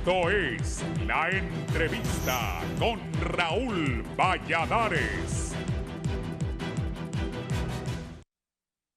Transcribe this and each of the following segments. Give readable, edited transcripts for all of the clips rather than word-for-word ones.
Esto es La Entrevista con Raúl Valladares.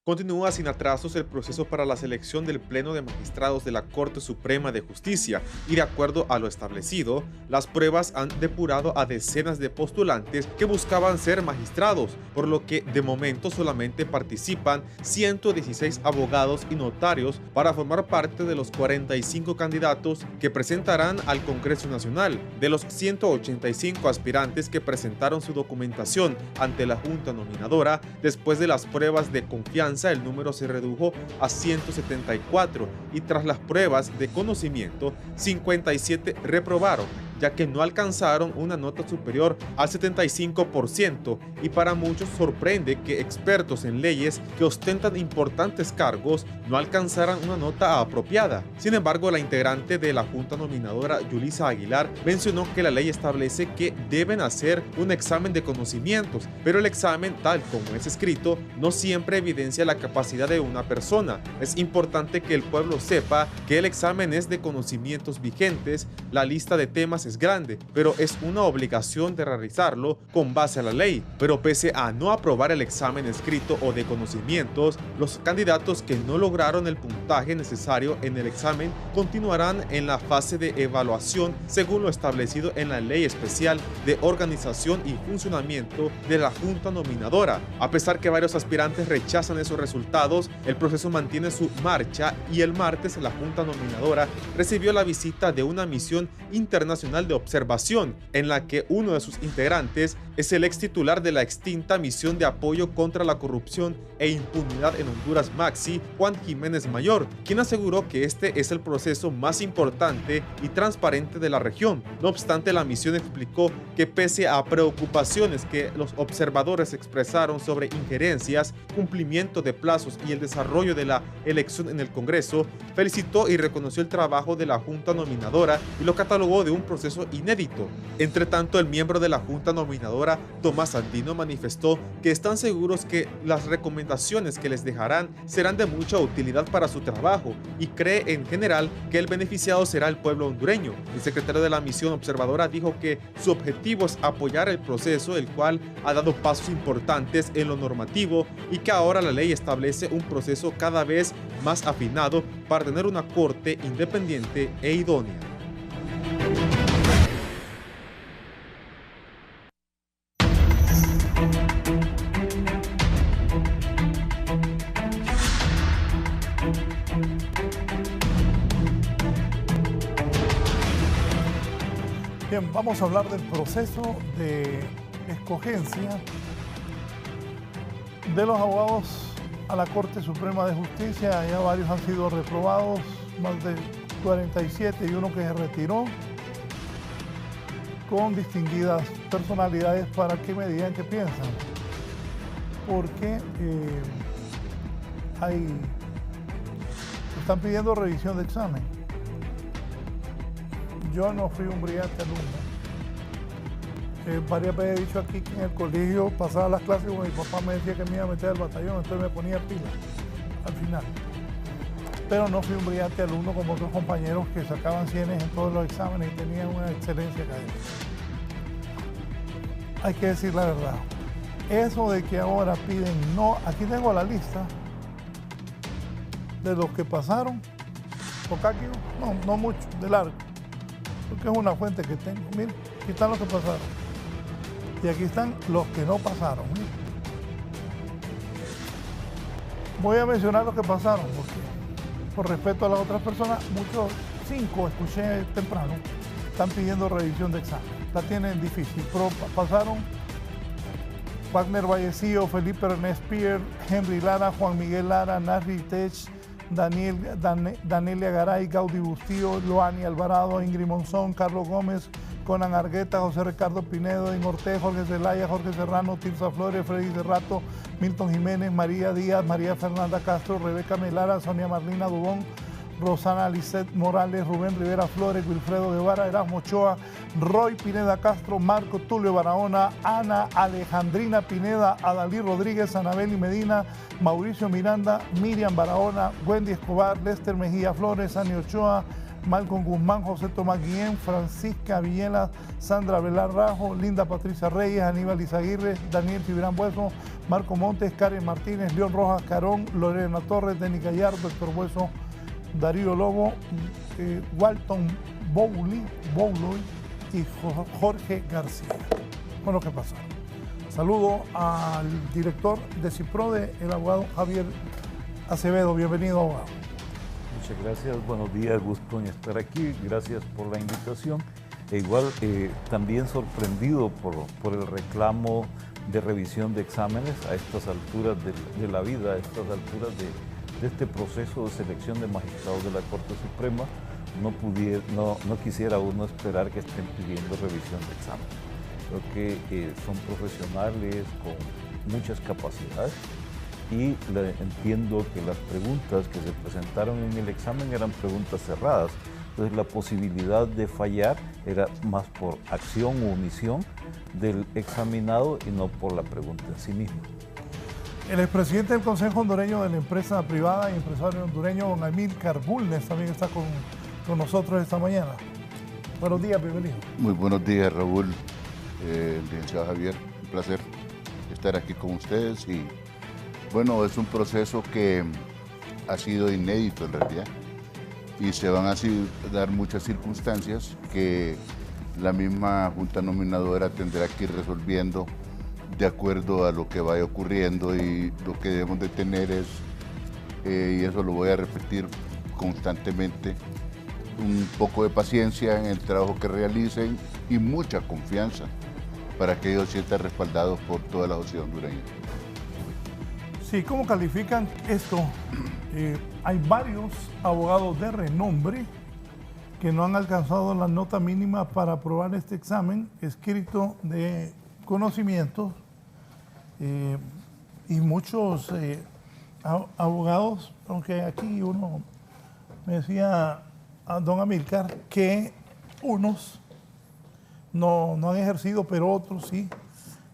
Continúa sin atrasos el proceso para la selección del Pleno de Magistrados de la Corte Suprema de Justicia y, de acuerdo a lo establecido, las pruebas han depurado a decenas de postulantes que buscaban ser magistrados, por lo que de momento solamente participan 116 abogados y notarios para formar parte de los 45 candidatos que presentarán al Congreso Nacional. De los 185 aspirantes que presentaron su documentación ante la Junta Nominadora, después de las pruebas de confianza, el número se redujo a 174 y tras las pruebas de conocimiento, 57 reprobaron, ya que no alcanzaron una nota superior al 75%, y para muchos sorprende que expertos en leyes que ostentan importantes cargos no alcanzaran una nota apropiada. Sin embargo, la integrante de la Junta Nominadora, Yulisa Aguilar, mencionó que la ley establece que deben hacer un examen de conocimientos, pero el examen, tal como es escrito, no siempre evidencia la capacidad de una persona. Es importante que el pueblo sepa que el examen es de conocimientos vigentes, la lista de temas es grande, pero es una obligación de realizarlo con base a la ley. Pero pese a no aprobar el examen escrito o de conocimientos, los candidatos que no lograron el puntaje necesario en el examen continuarán en la fase de evaluación según lo establecido en la Ley Especial de Organización y Funcionamiento de la Junta Nominadora. A pesar que varios aspirantes rechazan esos resultados, el proceso mantiene su marcha y el martes la Junta Nominadora recibió la visita de una misión internacional de observación en la que uno de sus integrantes es el ex titular de la extinta Misión de Apoyo contra la Corrupción e Impunidad en Honduras Maxi, Juan Jiménez Mayor, quien aseguró que este es el proceso más importante y transparente de la región. No obstante, la misión explicó que pese a preocupaciones que los observadores expresaron sobre injerencias, cumplimiento de plazos y el desarrollo de la elección en el Congreso, felicitó y reconoció el trabajo de la Junta Nominadora y lo catalogó de un proceso inédito. Entre tanto, el miembro de la Junta Nominadora, Tomás Andino, manifestó que están seguros que las recomendaciones que les dejarán serán de mucha utilidad para su trabajo y cree en general que el beneficiado será el pueblo hondureño. El secretario de la misión observadora dijo que su objetivo es apoyar el proceso, el cual ha dado pasos importantes en lo normativo y que ahora la ley establece un proceso cada vez más afinado para tener una corte independiente e idónea. Bien, vamos a hablar del proceso de escogencia de los abogados a la Corte Suprema de Justicia. Ya varios han sido reprobados, más de 47 y uno que se retiró, con distinguidas personalidades para que me digan qué piensan. Porque están pidiendo revisión de examen. Yo no fui un brillante alumno. Varias veces he dicho aquí que en el colegio pasaba las clases cuando mi papá me decía que me iba a meter al batallón, entonces me ponía pila al final. Pero no fui un brillante alumno como otros compañeros que sacaban 100 en todos los exámenes y tenían una excelencia académica. Hay que decir la verdad. Eso de que ahora piden no, aquí tengo la lista de los que pasaron. Tocaquio, no mucho, de largo. Porque es una fuente que tengo. Miren, aquí están los que pasaron. Y aquí están los que no pasaron. Miren. Voy a mencionar los que pasaron, porque por respeto a las otras personas, muchos, 5 escuché temprano, están pidiendo revisión de examen. La tienen difícil, pero pasaron Wagner Vallecillo, Felipe Ernest Pierre, Henry Lara, Juan Miguel Lara, Nasri Tech, Danelia Garay, Gaudí Bustillo, Loani Alvarado, Ingrid Monzón, Carlos Gómez, Conan Argueta, José Ricardo Pinedo, Edwin Ortega, Jorge Zelaya, Jorge Serrano, Tirsa Flores, Freddy Cerrato, Milton Jiménez, María Díaz, María Fernanda Castro, Rebeca Melara, Sonia Marlina Dubón, Rosana Lisset Morales, Rubén Rivera Flores, Wilfredo Guevara, Erasmo Ochoa, Roy Pineda Castro, Marco Tulio Barahona, Ana Alejandrina Pineda, Adalí Rodríguez, Anabeli Medina, Mauricio Miranda, Miriam Barahona, Wendy Escobar, Lester Mejía Flores, Ani Ochoa, Malcolm Guzmán, José Tomás Guillén, Francisca Villela, Sandra Velar Rajo, Linda Patricia Reyes, Aníbal Izaguirre, Daniel Cibrán Bueso, Marco Montes, Karen Martínez, León Rojas Carón, Lorena Torres, Denis Gallardo, Héctor Bueso, Darío Lobo, Walton Bowley y Jorge García. Bueno, ¿qué pasa? Saludo al director de CIPRODE, el abogado Javier Acevedo. Bienvenido, abogado. Muchas gracias, buenos días, gusto en estar aquí, gracias por la invitación. E igual también sorprendido por el reclamo de revisión de exámenes a estas alturas de la vida, a estas alturas de este proceso de selección de magistrados de la Corte Suprema. No quisiera uno esperar que estén pidiendo revisión de exámenes. Creo que son profesionales con muchas capacidades y entiendo que las preguntas que se presentaron en el examen eran preguntas cerradas. Entonces la posibilidad de fallar era más por acción o omisión del examinado y no por la pregunta en sí misma. El expresidente del Consejo Hondureño de la Empresa Privada y empresario hondureño, don Amílcar Bulnes, también está con nosotros esta mañana. Buenos días, bienvenido. Muy buenos días, Raúl, licenciado Javier, un placer estar aquí con ustedes y bueno, es un proceso que ha sido inédito en realidad y se van a dar muchas circunstancias que la misma Junta Nominadora tendrá que ir resolviendo de acuerdo a lo que vaya ocurriendo y lo que debemos de tener es, y eso lo voy a repetir constantemente, un poco de paciencia en el trabajo que realicen y mucha confianza para que ellos sientan respaldados por toda la sociedad hondureña. Sí, ¿cómo califican esto? Hay varios abogados de renombre que no han alcanzado la nota mínima para aprobar este examen escrito de conocimientos y muchos abogados, aunque aquí uno me decía a don Amílcar que unos no han ejercido, pero otros sí,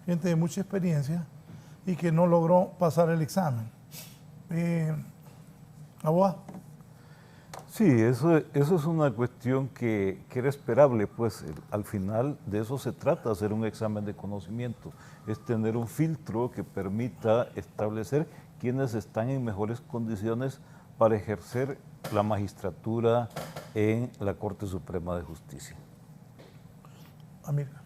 gente de mucha experiencia y que no logró pasar el examen. Abogado. Sí, eso es una cuestión que era esperable, pues al final de eso se trata, hacer un examen de conocimiento, es tener un filtro que permita establecer quiénes están en mejores condiciones para ejercer la magistratura en la Corte Suprema de Justicia. Amílcar.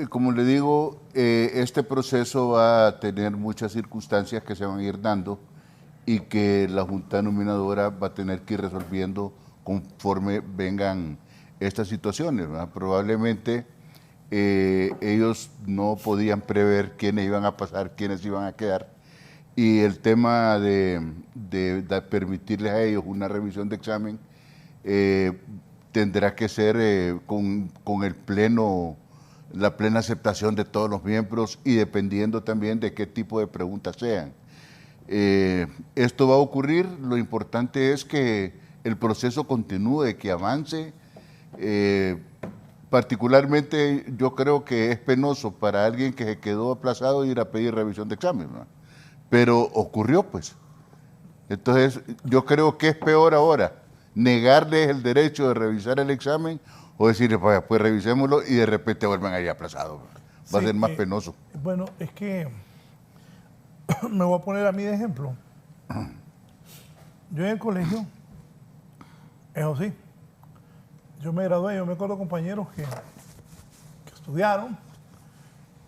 Como le digo, este proceso va a tener muchas circunstancias que se van a ir dando y que la Junta Nominadora va a tener que ir resolviendo conforme vengan estas situaciones, ¿verdad? Probablemente ellos no podían prever quiénes iban a pasar, quiénes iban a quedar, y el tema de permitirles a ellos una revisión de examen tendrá que ser con el pleno, la plena aceptación de todos los miembros y dependiendo también de qué tipo de preguntas sean. Esto va a ocurrir, lo importante es que el proceso continúe, que avance. Particularmente yo creo que es penoso para alguien que se quedó aplazado ir a pedir revisión de examen, ¿no? Pero ocurrió pues. Entonces yo creo que es peor ahora negarles el derecho de revisar el examen o decirles, pues revisémoslo y de repente vuelven ahí aplazados. Va a ser más penoso. Bueno, es que me voy a poner a mí de ejemplo. Yo en el colegio, eso sí, yo me gradué, yo me acuerdo compañeros que estudiaron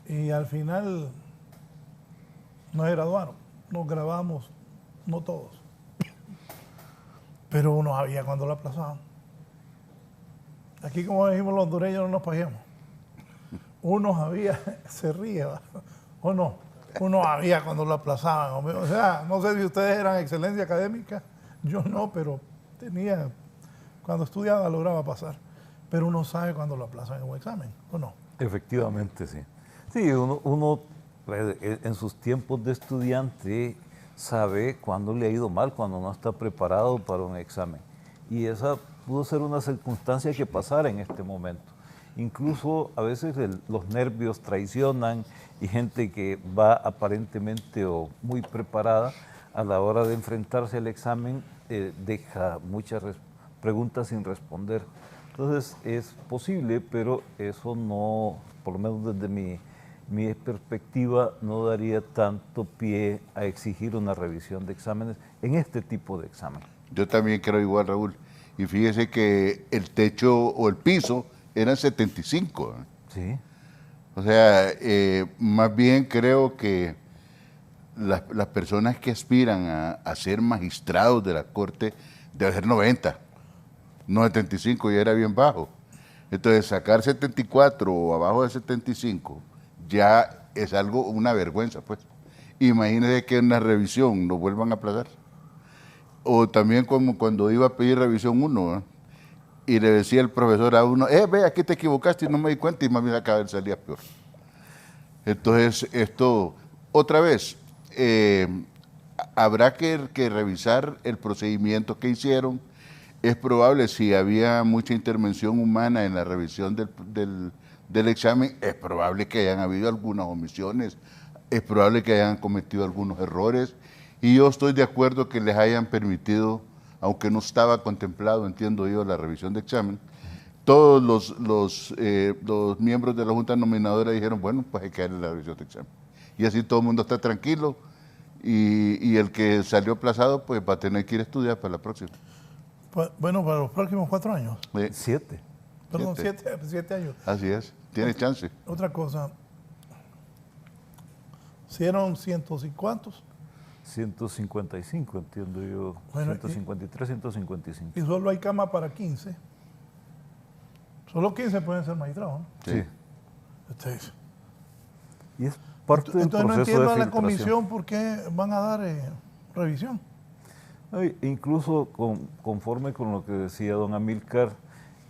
y al final no se graduaron, nos graduamos, no todos, pero uno sabía cuando lo aplazaban. Aquí, como dijimos los hondureños, no nos paguemos. Uno sabía, se ríe, ¿va? ¿O no? Uno sabía cuando lo aplazaban. O sea, no sé si ustedes eran excelencia académica, yo no, pero cuando estudiaba lograba pasar. Pero uno sabe cuando lo aplazan en un examen, ¿o no? Efectivamente, sí. Sí, uno en sus tiempos de estudiante sabe cuándo le ha ido mal, cuando no está preparado para un examen. Y esa pudo ser una circunstancia que pasara en este momento. Incluso a veces los nervios traicionan y gente que va aparentemente o muy preparada a la hora de enfrentarse al examen deja preguntas sin responder. Entonces es posible, pero eso no, por lo menos desde mi perspectiva, no daría tanto pie a exigir una revisión de exámenes en este tipo de examen. Yo también creo igual, Raúl. Y fíjese que el techo o el piso eran 75. Sí. O sea, más bien creo que las personas que aspiran a ser magistrados de la Corte deben ser 90. No 75, ya era bien bajo. Entonces, sacar 74 o abajo de 75 ya es algo, una vergüenza, pues. Imagínense que en una revisión lo vuelvan a aplazar. O también como cuando iba a pedir revisión 1, y le decía el profesor a uno, ve, aquí te equivocaste y no me di cuenta, y más bien cada vez salía peor. Entonces, esto, otra vez, habrá que revisar el procedimiento que hicieron. Es probable, si había mucha intervención humana en la revisión del examen, es probable que hayan habido algunas omisiones, es probable que hayan cometido algunos errores, y yo estoy de acuerdo que les hayan permitido, aunque no estaba contemplado, entiendo yo, la revisión de examen, todos los miembros de la Junta Nominadora dijeron, bueno, pues hay que darle la revisión de examen. Y así todo el mundo está tranquilo, y el que salió aplazado, pues va a tener que ir a estudiar para la próxima. Bueno, para los próximos 4 años. 7. Perdón, 7 años. Así es, tiene chance. Otra cosa, ¿hicieron cientos y cuántos? 155, entiendo yo. Bueno, 153, 155. Y solo hay cama para 15. Solo 15 pueden ser magistrados, ¿no? Sí. Entonces, Y es parte del entonces no proceso entiendo de a la filtración. comisión por qué van a dar revisión. Incluso conforme con lo que decía don Amílcar,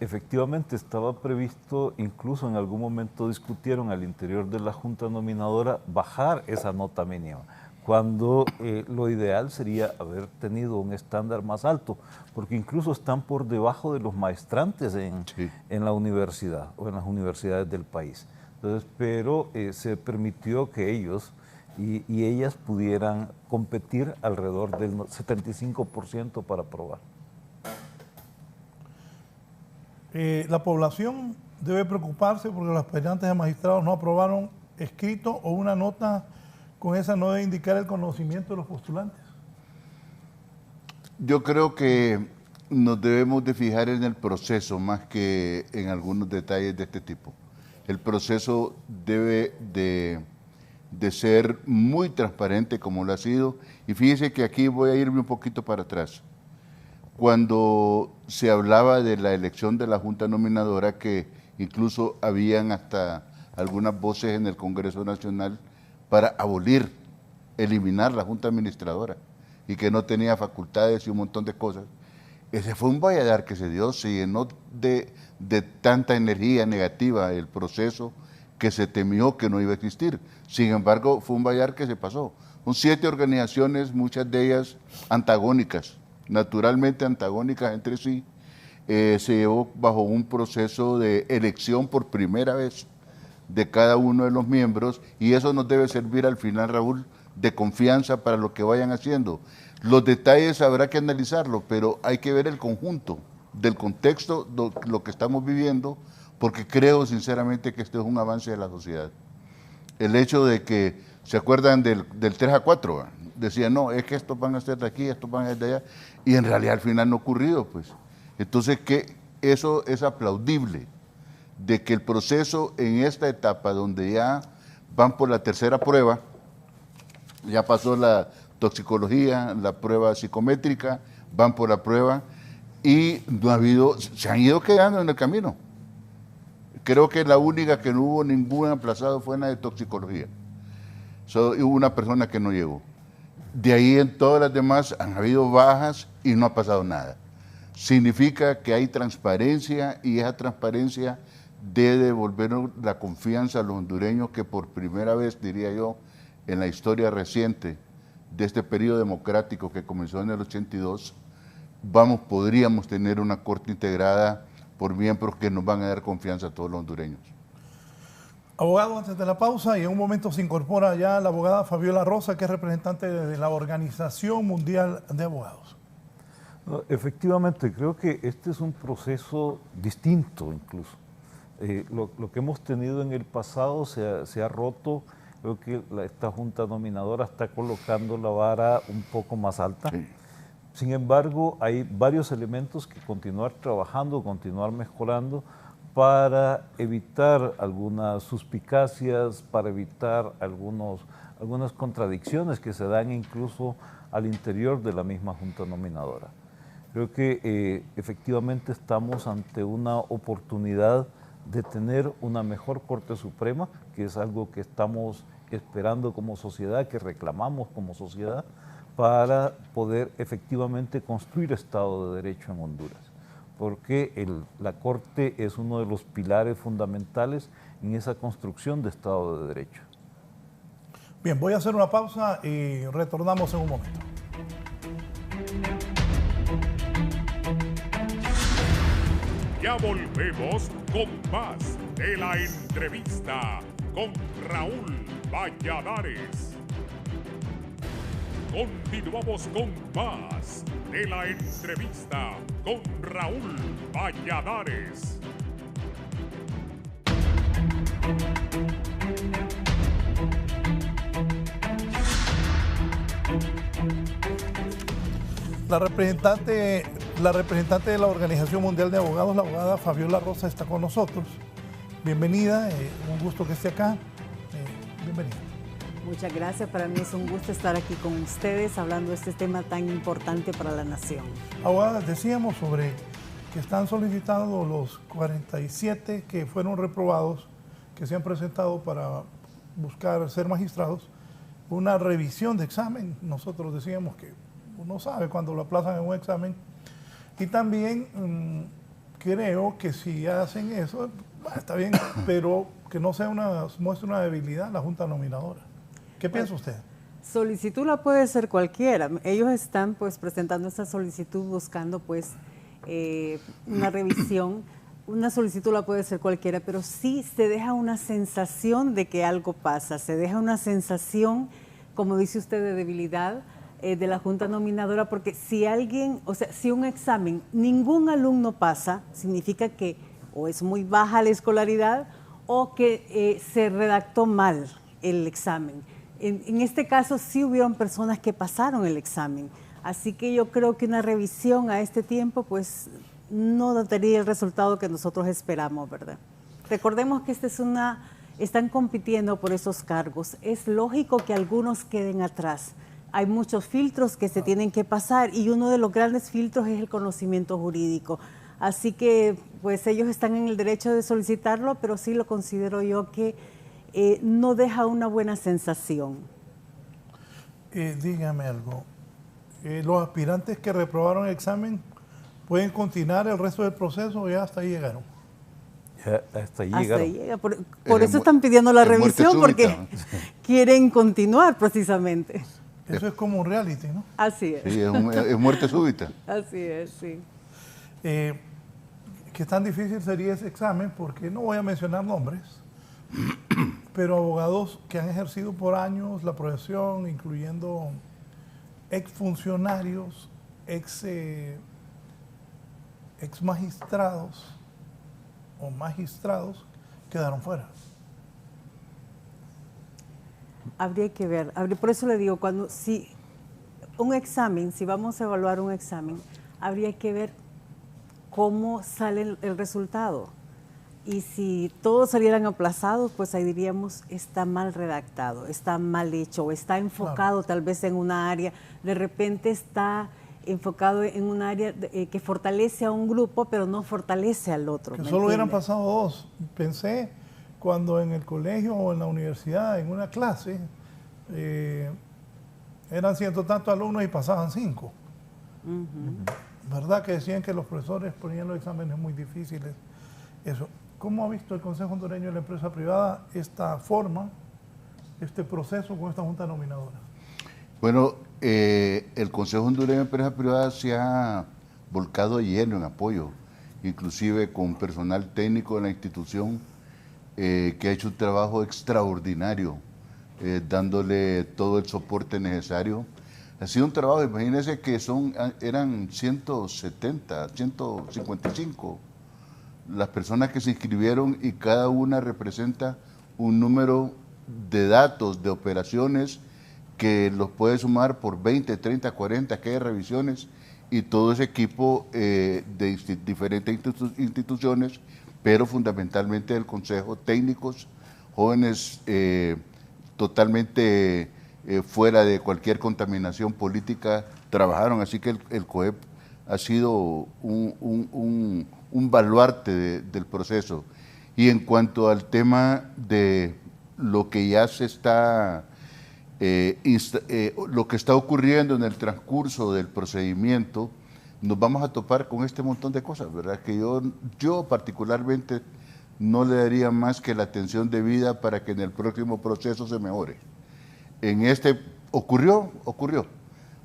efectivamente estaba previsto, incluso en algún momento discutieron al interior de la Junta Nominadora bajar esa nota mínima, cuando lo ideal sería haber tenido un estándar más alto, porque incluso están por debajo de los maestrantes en la universidad o en las universidades del país. Entonces, pero se permitió que ellos y ellas pudieran competir alrededor del 75% para aprobar. La población debe preocuparse porque los aspirantes de magistrados no aprobaron escrito o una nota con esa no debe indicar el conocimiento de los postulantes. Yo creo que nos debemos de fijar en el proceso más que en algunos detalles de este tipo. El proceso debe de ser muy transparente como lo ha sido. Y fíjese que aquí voy a irme un poquito para atrás. Cuando se hablaba de la elección de la Junta Nominadora, que incluso habían hasta algunas voces en el Congreso Nacional para abolir, eliminar la Junta Administradora y que no tenía facultades y un montón de cosas. Ese fue un valladar que se dio, se llenó de tanta energía negativa el proceso que se temió que no iba a existir. Sin embargo, fue un valladar que se pasó. Son 7 organizaciones, muchas de ellas antagónicas, naturalmente antagónicas entre sí. Se llevó bajo un proceso de elección por primera vez de cada uno de los miembros, y eso nos debe servir al final, Raúl, de confianza para lo que vayan haciendo. Los detalles habrá que analizarlo, pero hay que ver el conjunto del contexto, lo que estamos viviendo, porque creo sinceramente que esto es un avance de la sociedad. El hecho de que, ¿se acuerdan del 3 a 4? Decían, no, es que estos van a ser de aquí, estos van a ser de allá, y en realidad al final no ha ocurrido, pues. Entonces, que eso es aplaudible, de que el proceso en esta etapa donde ya van por la tercera prueba, ya pasó la toxicología, la prueba psicométrica, van por la prueba y no ha habido, se han ido quedando en el camino. Creo que la única que no hubo ningún aplazado fue en la de toxicología. Hubo una persona que no llegó. De ahí en todas las demás han habido bajas y no ha pasado nada. Significa que hay transparencia y esa transparencia debe devolver la confianza a los hondureños que por primera vez, diría yo, en la historia reciente de este periodo democrático que comenzó en el 82, podríamos tener una corte integrada por miembros que nos van a dar confianza a todos los hondureños. Abogado, antes de la pausa, y en un momento se incorpora ya la abogada Fabiola Rosa, que es representante de la Organización Mundial de Abogados. No, efectivamente, creo que este es un proceso distinto incluso. Lo que hemos tenido en el pasado se ha roto. Creo que esta Junta Nominadora está colocando la vara un poco más alta. Sí. Sin embargo, hay varios elementos que continuar trabajando, continuar mejorando para evitar algunas suspicacias, para evitar algunas contradicciones que se dan incluso al interior de la misma Junta Nominadora. Creo que efectivamente estamos ante una oportunidad de tener una mejor Corte Suprema, que es algo que estamos esperando como sociedad, que reclamamos como sociedad, para poder efectivamente construir Estado de Derecho en Honduras. Porque la Corte es uno de los pilares fundamentales en esa construcción de Estado de Derecho. Bien, voy a hacer una pausa y retornamos en un momento. Ya volvemos con más de la entrevista con Raúl Valladares. Continuamos con más de la entrevista con Raúl Valladares. La representante de la Organización Mundial de Abogados, la abogada Fabiola Rosa, está con nosotros. Bienvenida, un gusto que esté acá. Bienvenida. Muchas gracias, para mí es un gusto estar aquí con ustedes hablando de este tema tan importante para la nación. Abogada, decíamos sobre que están solicitados los 47 que fueron reprobados, que se han presentado para buscar ser magistrados, una revisión de examen. Nosotros decíamos que uno sabe cuando lo aplazan en un examen. Y también creo que si hacen eso, está bien, pero que no sea muestre una debilidad la Junta Nominadora. ¿Qué piensa usted? Solicitud la puede ser cualquiera. Ellos están pues presentando esta solicitud buscando pues una revisión. Una solicitud la puede ser cualquiera, pero sí se deja una sensación de que algo pasa, se deja una sensación, como dice usted, de debilidad de la Junta Nominadora, porque si alguien, o sea, si un examen ningún alumno pasa, significa que o es muy baja la escolaridad o que se redactó mal el examen. En este caso sí hubieron personas que pasaron el examen, así que yo creo que una revisión a este tiempo pues no daría el resultado que nosotros esperamos, ¿verdad? Recordemos que están compitiendo por esos cargos. Es lógico que algunos queden atrás. Hay muchos filtros que se tienen que pasar y uno de los grandes filtros es el conocimiento jurídico. Así que pues ellos están en el derecho de solicitarlo, pero sí lo considero yo que no deja una buena sensación. Dígame algo. ¿Los aspirantes que reprobaron el examen pueden continuar el resto del proceso o ya hasta ahí llegaron? Ya hasta ahí llegaron. Hasta ahí llega. Por eso están pidiendo la revisión, porque quieren continuar precisamente. Eso es como un reality, ¿no? Así es. Sí, es muerte súbita. Así es, sí. ¿Qué tan difícil sería ese examen? Porque no voy a mencionar nombres, pero abogados que han ejercido por años la profesión, incluyendo exfuncionarios, ex magistrados o magistrados, quedaron fuera. Habría que ver, por eso le digo, si vamos a evaluar un examen, habría que ver cómo sale el resultado. Y si todos salieran aplazados, pues ahí diríamos, está mal redactado, está mal hecho, o está enfocado tal vez en una área, de repente está enfocado en un área que fortalece a un grupo, pero no fortalece al otro. Que solo hubieran pasado dos. Pensé cuando en el colegio o en la universidad, en una clase, eran ciento tantos alumnos y pasaban 5. ¿Verdad que decían que los profesores ponían los exámenes muy difíciles? Eso. ¿Cómo ha visto el Consejo Hondureño de la Empresa Privada esta forma, este proceso con esta Junta Nominadora? Bueno, el Consejo Hondureño de Empresa Privada se ha volcado lleno en apoyo, inclusive con personal técnico de la institución que ha hecho un trabajo extraordinario, dándole todo el soporte necesario. Ha sido un trabajo, imagínense que eran 170, 155 las personas que se inscribieron y cada una representa un número de datos, de operaciones que los puede sumar por 20, 30, 40, que hay revisiones y todo ese equipo de diferentes instituciones, pero fundamentalmente del Consejo, técnicos, jóvenes totalmente fuera de cualquier contaminación política, trabajaron, así que el COEP ha sido un baluarte del proceso. Y en cuanto al tema de lo que ya se está, lo que está ocurriendo en el transcurso del procedimiento, nos vamos a topar con este montón de cosas, ¿verdad? Que yo particularmente no le daría más que la atención debida para que en el próximo proceso se mejore. En este ocurrió.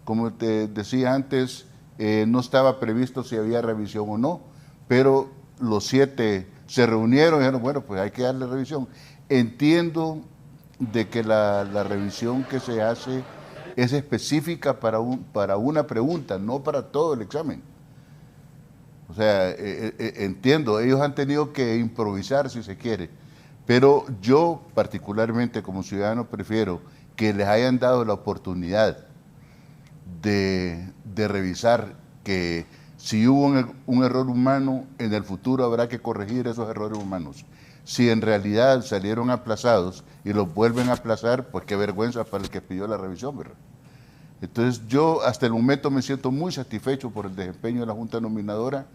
Como te decía antes, no estaba previsto si había revisión o no, pero los 7 se reunieron y dijeron, bueno, pues hay que darle revisión. Entiendo de que la revisión que se hace es específica para una pregunta, no para todo el examen. O sea, entiendo, ellos han tenido que improvisar si se quiere, pero yo particularmente como ciudadano prefiero que les hayan dado la oportunidad de revisar que si hubo un error humano, en el futuro habrá que corregir esos errores humanos. Si en realidad salieron aplazados y los vuelven a aplazar, pues qué vergüenza para el que pidió la revisión, ¿verdad? Entonces yo hasta el momento me siento muy satisfecho por el desempeño de la Junta Nominadora,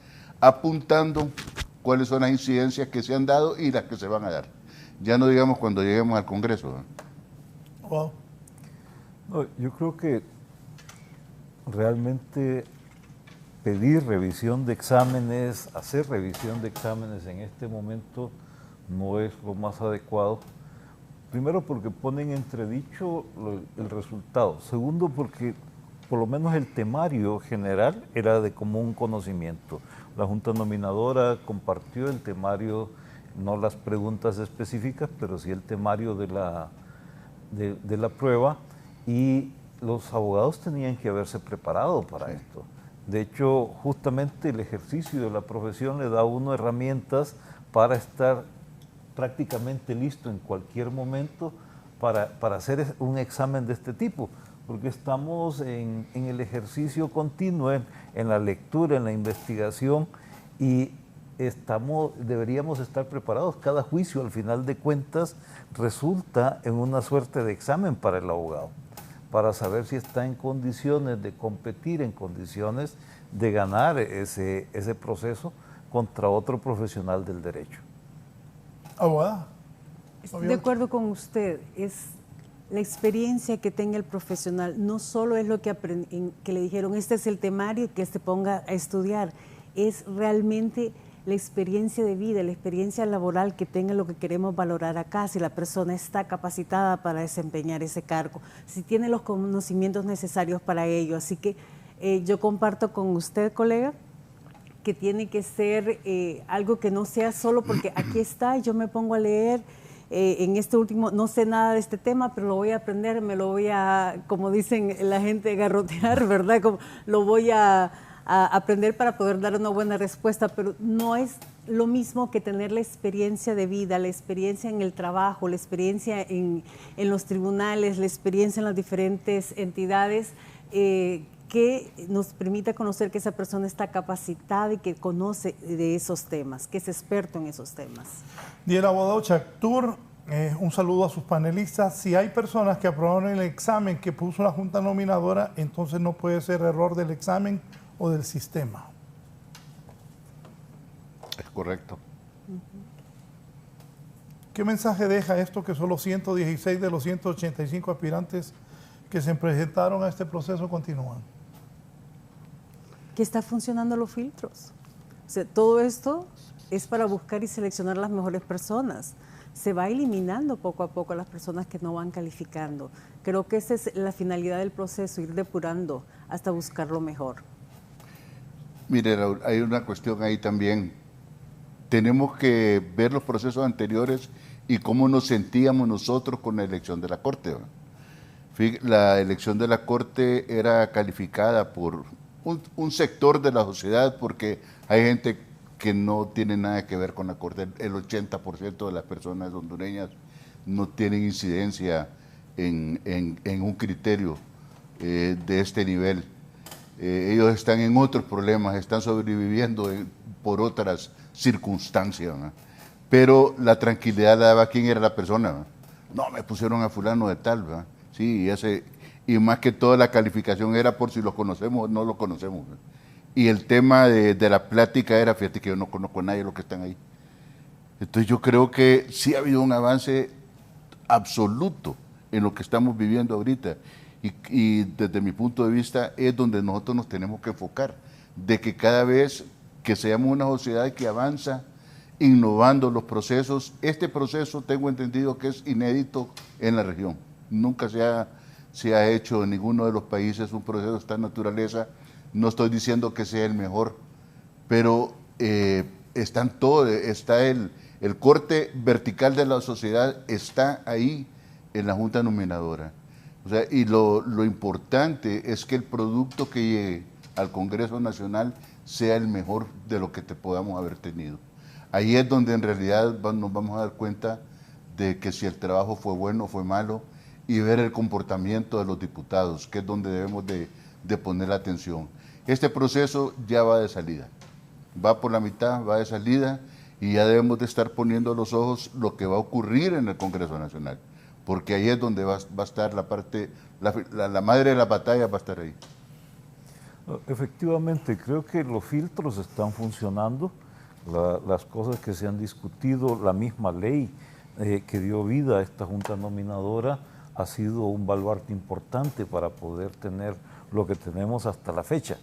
apuntando cuáles son las incidencias que se han dado y las que se van a dar. Ya no digamos cuando lleguemos al Congreso, ¿no? Wow. No, yo creo que realmente pedir revisión de exámenes, hacer revisión de exámenes en este momento no es lo más adecuado. Primero porque ponen en entredicho el resultado. Segundo porque por lo menos el temario general era de común conocimiento. La Junta Nominadora compartió el temario, no las preguntas específicas, pero sí el temario de la prueba, y los abogados tenían que haberse preparado para esto. De hecho, justamente el ejercicio de la profesión le da a uno herramientas para estar prácticamente listo en cualquier momento para hacer un examen de este tipo, porque estamos en el ejercicio continuo, en la lectura, en la investigación, y deberíamos estar preparados. Cada juicio, al final de cuentas, resulta en una suerte de examen para el abogado, para saber si está en condiciones de competir, en condiciones de ganar ese proceso contra otro profesional del derecho. Abogada. Estoy de acuerdo con usted, es la experiencia que tenga el profesional, no solo es lo que le dijeron, este es el temario, que se ponga a estudiar, es realmente la experiencia de vida, la experiencia laboral que tenga, lo que queremos valorar acá, si la persona está capacitada para desempeñar ese cargo, si tiene los conocimientos necesarios para ello. Así que yo comparto con usted, colega, que tiene que ser algo que no sea solo porque aquí está y yo me pongo a leer. En este último, no sé nada de este tema, pero lo voy a aprender, me lo voy a, como dicen la gente, garrotear, ¿verdad? Como, lo voy a aprender para poder dar una buena respuesta, pero no es lo mismo que tener la experiencia de vida, la experiencia en el trabajo, la experiencia en los tribunales, la experiencia en las diferentes entidades, que nos permita conocer que esa persona está capacitada y que conoce de esos temas, que es experto en esos temas. Y el abogado Chactur, un saludo a sus panelistas. Si hay personas que aprobaron el examen que puso la Junta Nominadora, entonces no puede ser error del examen o del sistema. Es correcto. ¿Qué mensaje deja esto que solo 116 de los 185 aspirantes que se presentaron a este proceso continúan? Que está funcionando los filtros. O sea, todo esto es para buscar y seleccionar las mejores personas. Se va eliminando poco a poco a las personas que no van calificando. Creo que esa es la finalidad del proceso, ir depurando hasta buscar lo mejor. Mire, Raúl, hay una cuestión ahí también. Tenemos que ver los procesos anteriores y cómo nos sentíamos nosotros con la elección de la Corte, ¿no? La elección de la Corte era calificada por un sector de la sociedad, porque hay gente que no tiene nada que ver con la Corte. El 80% de las personas hondureñas no tienen incidencia en un criterio de este nivel. Ellos están en otros problemas, están sobreviviendo por otras circunstancias, ¿no? Pero la tranquilidad la daba quién era la persona, ¿no? No, me pusieron a fulano de tal, ¿verdad? Sí, y más que todo la calificación era por si lo conocemos o no lo conocemos, ¿verdad? Y el tema de la plática era, fíjate que yo no conozco a nadie de los que están ahí. Entonces yo creo que sí ha habido un avance absoluto en lo que estamos viviendo ahorita. Y desde mi punto de vista es donde nosotros nos tenemos que enfocar, de que cada vez que seamos una sociedad que avanza, innovando los procesos. Este proceso tengo entendido que es inédito en la región. Nunca se ha hecho en ninguno de los países un proceso de esta naturaleza. No estoy diciendo que sea el mejor, pero está el corte vertical de la sociedad está ahí en la Junta Nominadora. O sea, y lo importante es que el producto que llegue al Congreso Nacional sea el mejor de lo que podamos haber tenido. Ahí es donde en realidad nos vamos a dar cuenta de que si el trabajo fue bueno o fue malo, y ver el comportamiento de los diputados, que es donde debemos de poner la atención. Este proceso ya va de salida, va por la mitad, va de salida, y ya debemos de estar poniendo los ojos lo que va a ocurrir en el Congreso Nacional, porque ahí es donde va a estar la madre de la batalla va a estar ahí. Efectivamente, creo que los filtros están funcionando, las cosas que se han discutido, la misma ley que dio vida a esta Junta Nominadora ha sido un baluarte importante para poder tener lo que tenemos hasta la fecha.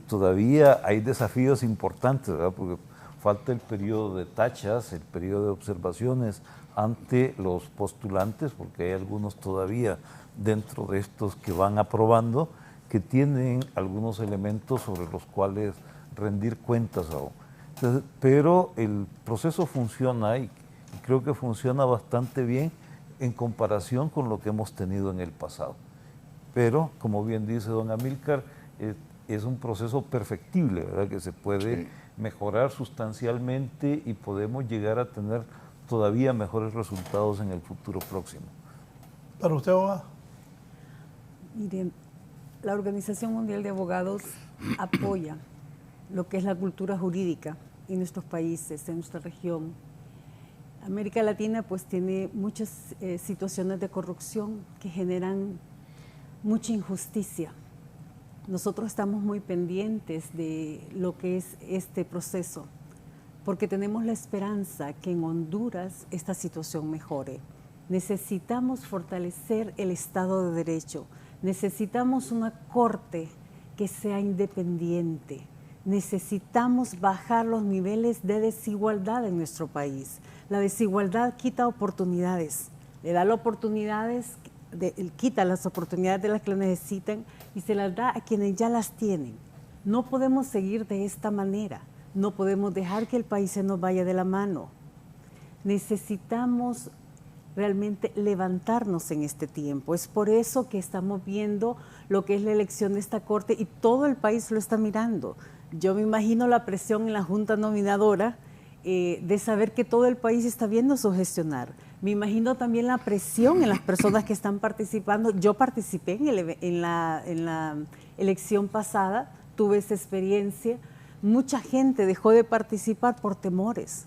Todavía hay desafíos importantes, ¿verdad? Porque falta el periodo de tachas, el periodo de observaciones ante los postulantes, porque hay algunos todavía dentro de estos que van aprobando, que tienen algunos elementos sobre los cuales rendir cuentas aún. Entonces, pero el proceso funciona y creo que funciona bastante bien en comparación con lo que hemos tenido en el pasado. Pero, como bien dice don Amílcar, es un proceso perfectible, ¿verdad? Que se puede mejorar sustancialmente y podemos llegar a tener todavía mejores resultados en el futuro próximo. ¿Para usted, abogada? Miren, la Organización Mundial de Abogados apoya lo que es la cultura jurídica en nuestros países, en nuestra región. América Latina pues tiene muchas situaciones de corrupción que generan mucha injusticia. Nosotros estamos muy pendientes de lo que es este proceso, porque tenemos la esperanza que en Honduras esta situación mejore. Necesitamos fortalecer el Estado de Derecho, necesitamos una corte que sea independiente, necesitamos bajar los niveles de desigualdad en nuestro país. La desigualdad quita oportunidades, le da las oportunidades, quita las oportunidades de las que lo necesitan y se las da a quienes ya las tienen. No podemos seguir de esta manera, no podemos dejar que el país se nos vaya de la mano. Necesitamos realmente levantarnos en este tiempo. Es por eso que estamos viendo lo que es la elección de esta Corte y todo el país lo está mirando. Yo me imagino la presión en la Junta Nominadora de saber que todo el país está viendo su gestionar. Me imagino también la presión en las personas que están participando. Yo participé en la elección pasada, tuve esa experiencia. Mucha gente dejó de participar por temores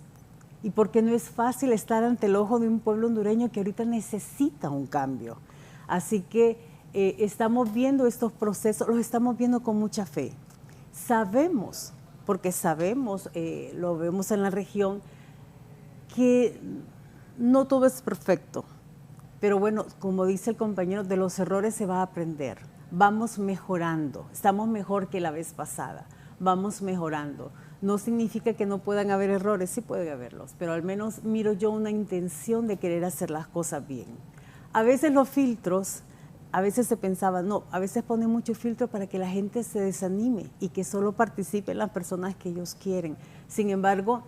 y porque no es fácil estar ante el ojo de un pueblo hondureño que ahorita necesita un cambio. Así que estamos viendo estos procesos, los estamos viendo con mucha fe. Sabemos, porque sabemos, lo vemos en la región, que no todo es perfecto, pero bueno, como dice el compañero, de los errores se va a aprender. Vamos mejorando, estamos mejor que la vez pasada, vamos mejorando. No significa que no puedan haber errores, sí puede haberlos, pero al menos miro yo una intención de querer hacer las cosas bien. A veces los filtros, a veces se pensaba, no, a veces ponen mucho filtro para que la gente se desanime y que solo participen las personas que ellos quieren. Sin embargo,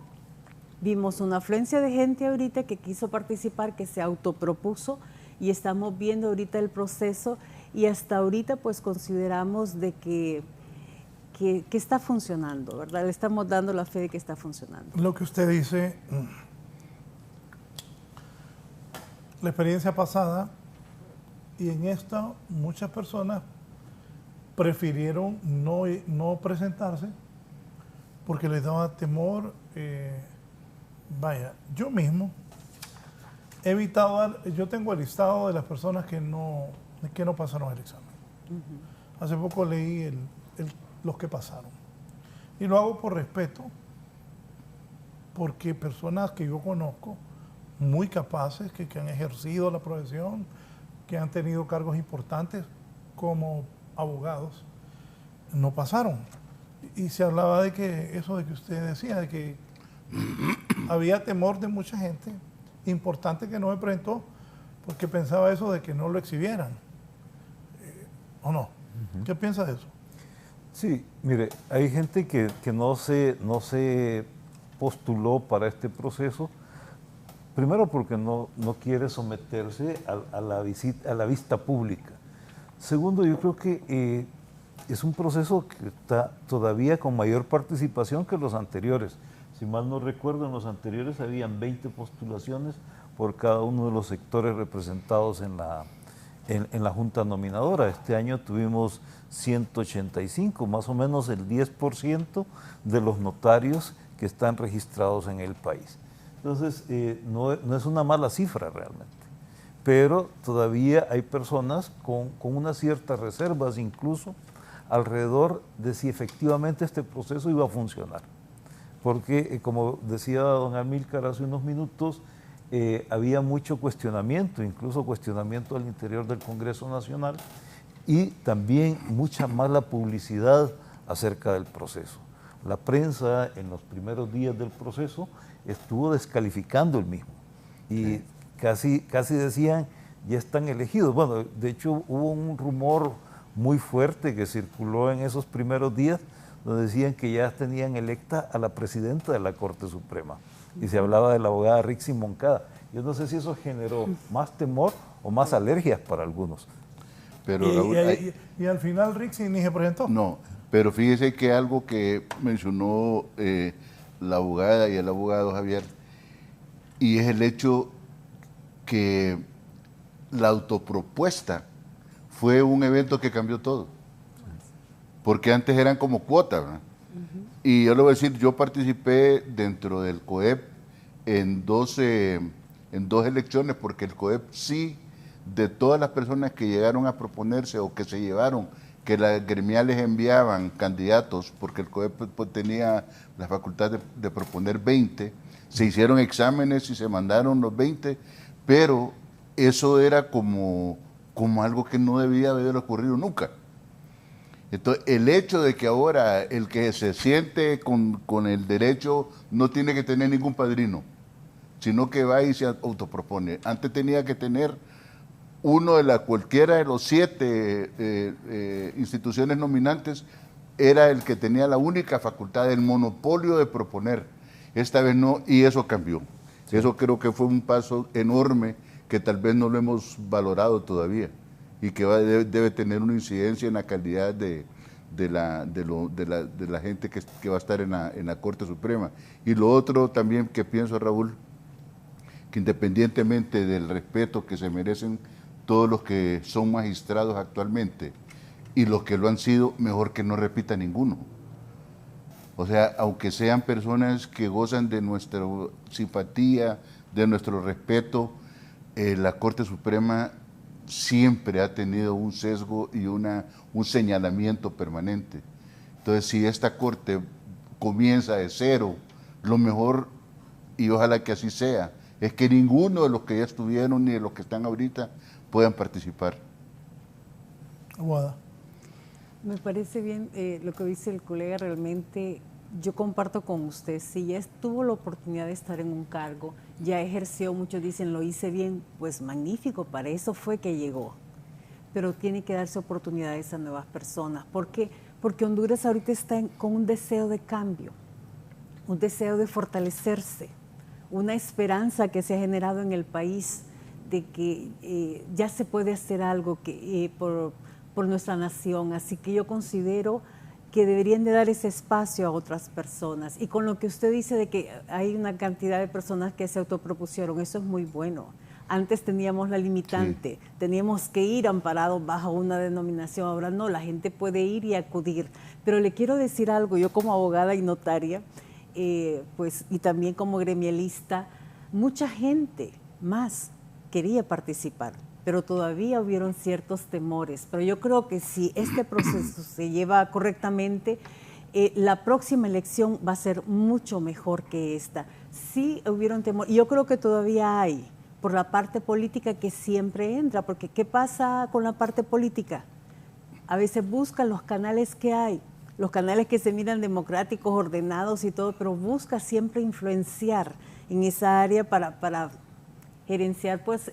vimos una afluencia de gente ahorita que quiso participar, que se autopropuso y estamos viendo ahorita el proceso y hasta ahorita pues consideramos de que está funcionando, ¿verdad? Le estamos dando la fe de que está funcionando. Lo que usted dice, la experiencia pasada y en esta muchas personas prefirieron no presentarse porque les daba temor. Vaya, yo mismo he evitado, yo tengo el listado de las personas que no pasaron el examen. Hace poco leí los que pasaron. Y lo hago por respeto, porque personas que yo conozco, muy capaces, que han ejercido la profesión, que han tenido cargos importantes como abogados, no pasaron. Y se hablaba de que, eso de que usted decía, de que había temor de mucha gente importante que no me presentó, porque pensaba eso de que no lo exhibieran. ¿O no? ¿Qué piensa de eso? Sí, mire, hay gente que no se postuló para este proceso, primero porque no quiere someterse a la vista pública. Segundo, yo creo que es un proceso que está todavía con mayor participación que los anteriores. Si mal no recuerdo, en los anteriores habían 20 postulaciones por cada uno de los sectores representados en la Junta Nominadora. Este año tuvimos 185, más o menos el 10% de los notarios que están registrados en el país. Entonces, no es una mala cifra realmente, pero todavía hay personas con unas ciertas reservas, incluso alrededor de si efectivamente este proceso iba a funcionar. Porque, como decía don Amílcar hace unos minutos, había mucho cuestionamiento, incluso cuestionamiento al interior del Congreso Nacional, y también mucha mala publicidad acerca del proceso. La prensa en los primeros días del proceso estuvo descalificando el mismo y casi decían, ya están elegidos. Bueno, de hecho hubo un rumor muy fuerte que circuló en esos primeros días donde decían que ya tenían electa a la presidenta de la Corte Suprema y se hablaba de la abogada Rixi Moncada. Yo no sé si eso generó más temor o más alergias para algunos. Pero Raúl, y al final Rixi ni se presentó. No, pero fíjese que algo que mencionó la abogada y el abogado Javier, y es el hecho que la autopropuesta fue un evento que cambió todo. Porque antes eran como cuotas, ¿verdad? Y yo le voy a decir, yo participé dentro del COEP en dos elecciones, porque el COEP sí, de todas las personas que llegaron a proponerse o que se llevaron, que las gremiales enviaban candidatos, porque el COEP pues, tenía la facultad de proponer 20, se hicieron exámenes y se mandaron los 20, pero eso era como algo que no debía haber ocurrido nunca. Entonces, el hecho de que ahora el que se siente con el derecho no tiene que tener ningún padrino, sino que va y se autopropone. Antes tenía que tener uno de cualquiera de los 7 instituciones nominantes, era el que tenía la única facultad, el monopolio de proponer. Esta vez no, y eso cambió. Sí. Eso creo que fue un paso enorme que tal vez no lo hemos valorado todavía y que debe tener una incidencia en la calidad de la gente que va a estar en la Corte Suprema. Y lo otro también que pienso, Raúl, que independientemente del respeto que se merecen todos los que son magistrados actualmente y los que lo han sido, mejor que no repita ninguno. O sea, aunque sean personas que gozan de nuestra simpatía, de nuestro respeto, la Corte Suprema siempre ha tenido un sesgo y un señalamiento permanente. Entonces, si esta Corte comienza de cero, lo mejor, y ojalá que así sea, es que ninguno de los que ya estuvieron ni de los que están ahorita puedan participar. Guada. Me parece bien lo que dice el colega, realmente yo comparto con usted, si ya tuvo la oportunidad de estar en un cargo, ya ejerció, muchos dicen lo hice bien, pues magnífico, para eso fue que llegó, pero tiene que darse oportunidades a nuevas personas. ¿Por qué? Porque Honduras ahorita está con un deseo de cambio, un deseo de fortalecerse, una esperanza que se ha generado en el país de que ya se puede hacer algo por nuestra nación. Así que yo considero que deberían de dar ese espacio a otras personas. Y con lo que usted dice de que hay una cantidad de personas que se autopropusieron, eso es muy bueno. Antes teníamos la limitante, sí, teníamos que ir amparados bajo una denominación, ahora no, la gente puede ir y acudir. Pero le quiero decir algo, yo como abogada y notaria, pues, y también como gremialista, mucha gente más quería participar, pero todavía hubieron ciertos temores. Pero yo creo que si este proceso se lleva correctamente, la próxima elección va a ser mucho mejor que esta. Sí hubieron temores, y yo creo que todavía hay, por la parte política que siempre entra, porque ¿qué pasa con la parte política? A veces buscan los canales que hay, los canales que se miran democráticos, ordenados y todo, pero busca siempre influenciar en esa área para gerenciar pues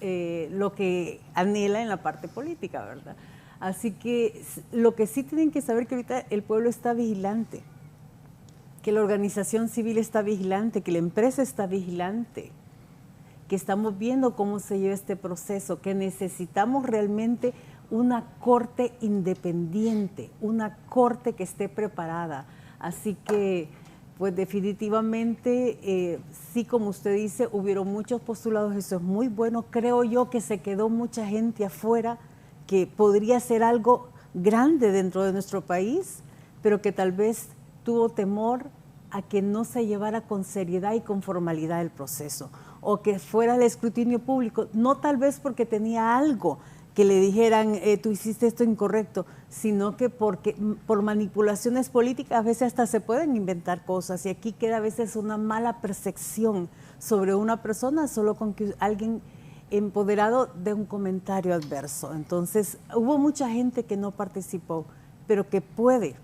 lo que anhela en la parte política, ¿verdad? Así que lo que sí tienen que saber que ahorita el pueblo está vigilante, que la organización civil está vigilante, que la empresa está vigilante, que estamos viendo cómo se lleva este proceso, que necesitamos realmente una corte independiente, una corte que esté preparada. Así que, pues definitivamente, sí, como usted dice, hubieron muchos postulados, eso es muy bueno. Creo yo que se quedó mucha gente afuera que podría ser algo grande dentro de nuestro país, pero que tal vez tuvo temor a que no se llevara con seriedad y con formalidad el proceso, o que fuera el escrutinio público, no tal vez porque tenía algo que le dijeran, tú hiciste esto incorrecto, sino que porque por manipulaciones políticas a veces hasta se pueden inventar cosas, y aquí queda a veces una mala percepción sobre una persona solo con que alguien empoderado de un comentario adverso. Entonces hubo mucha gente que no participó, pero que puede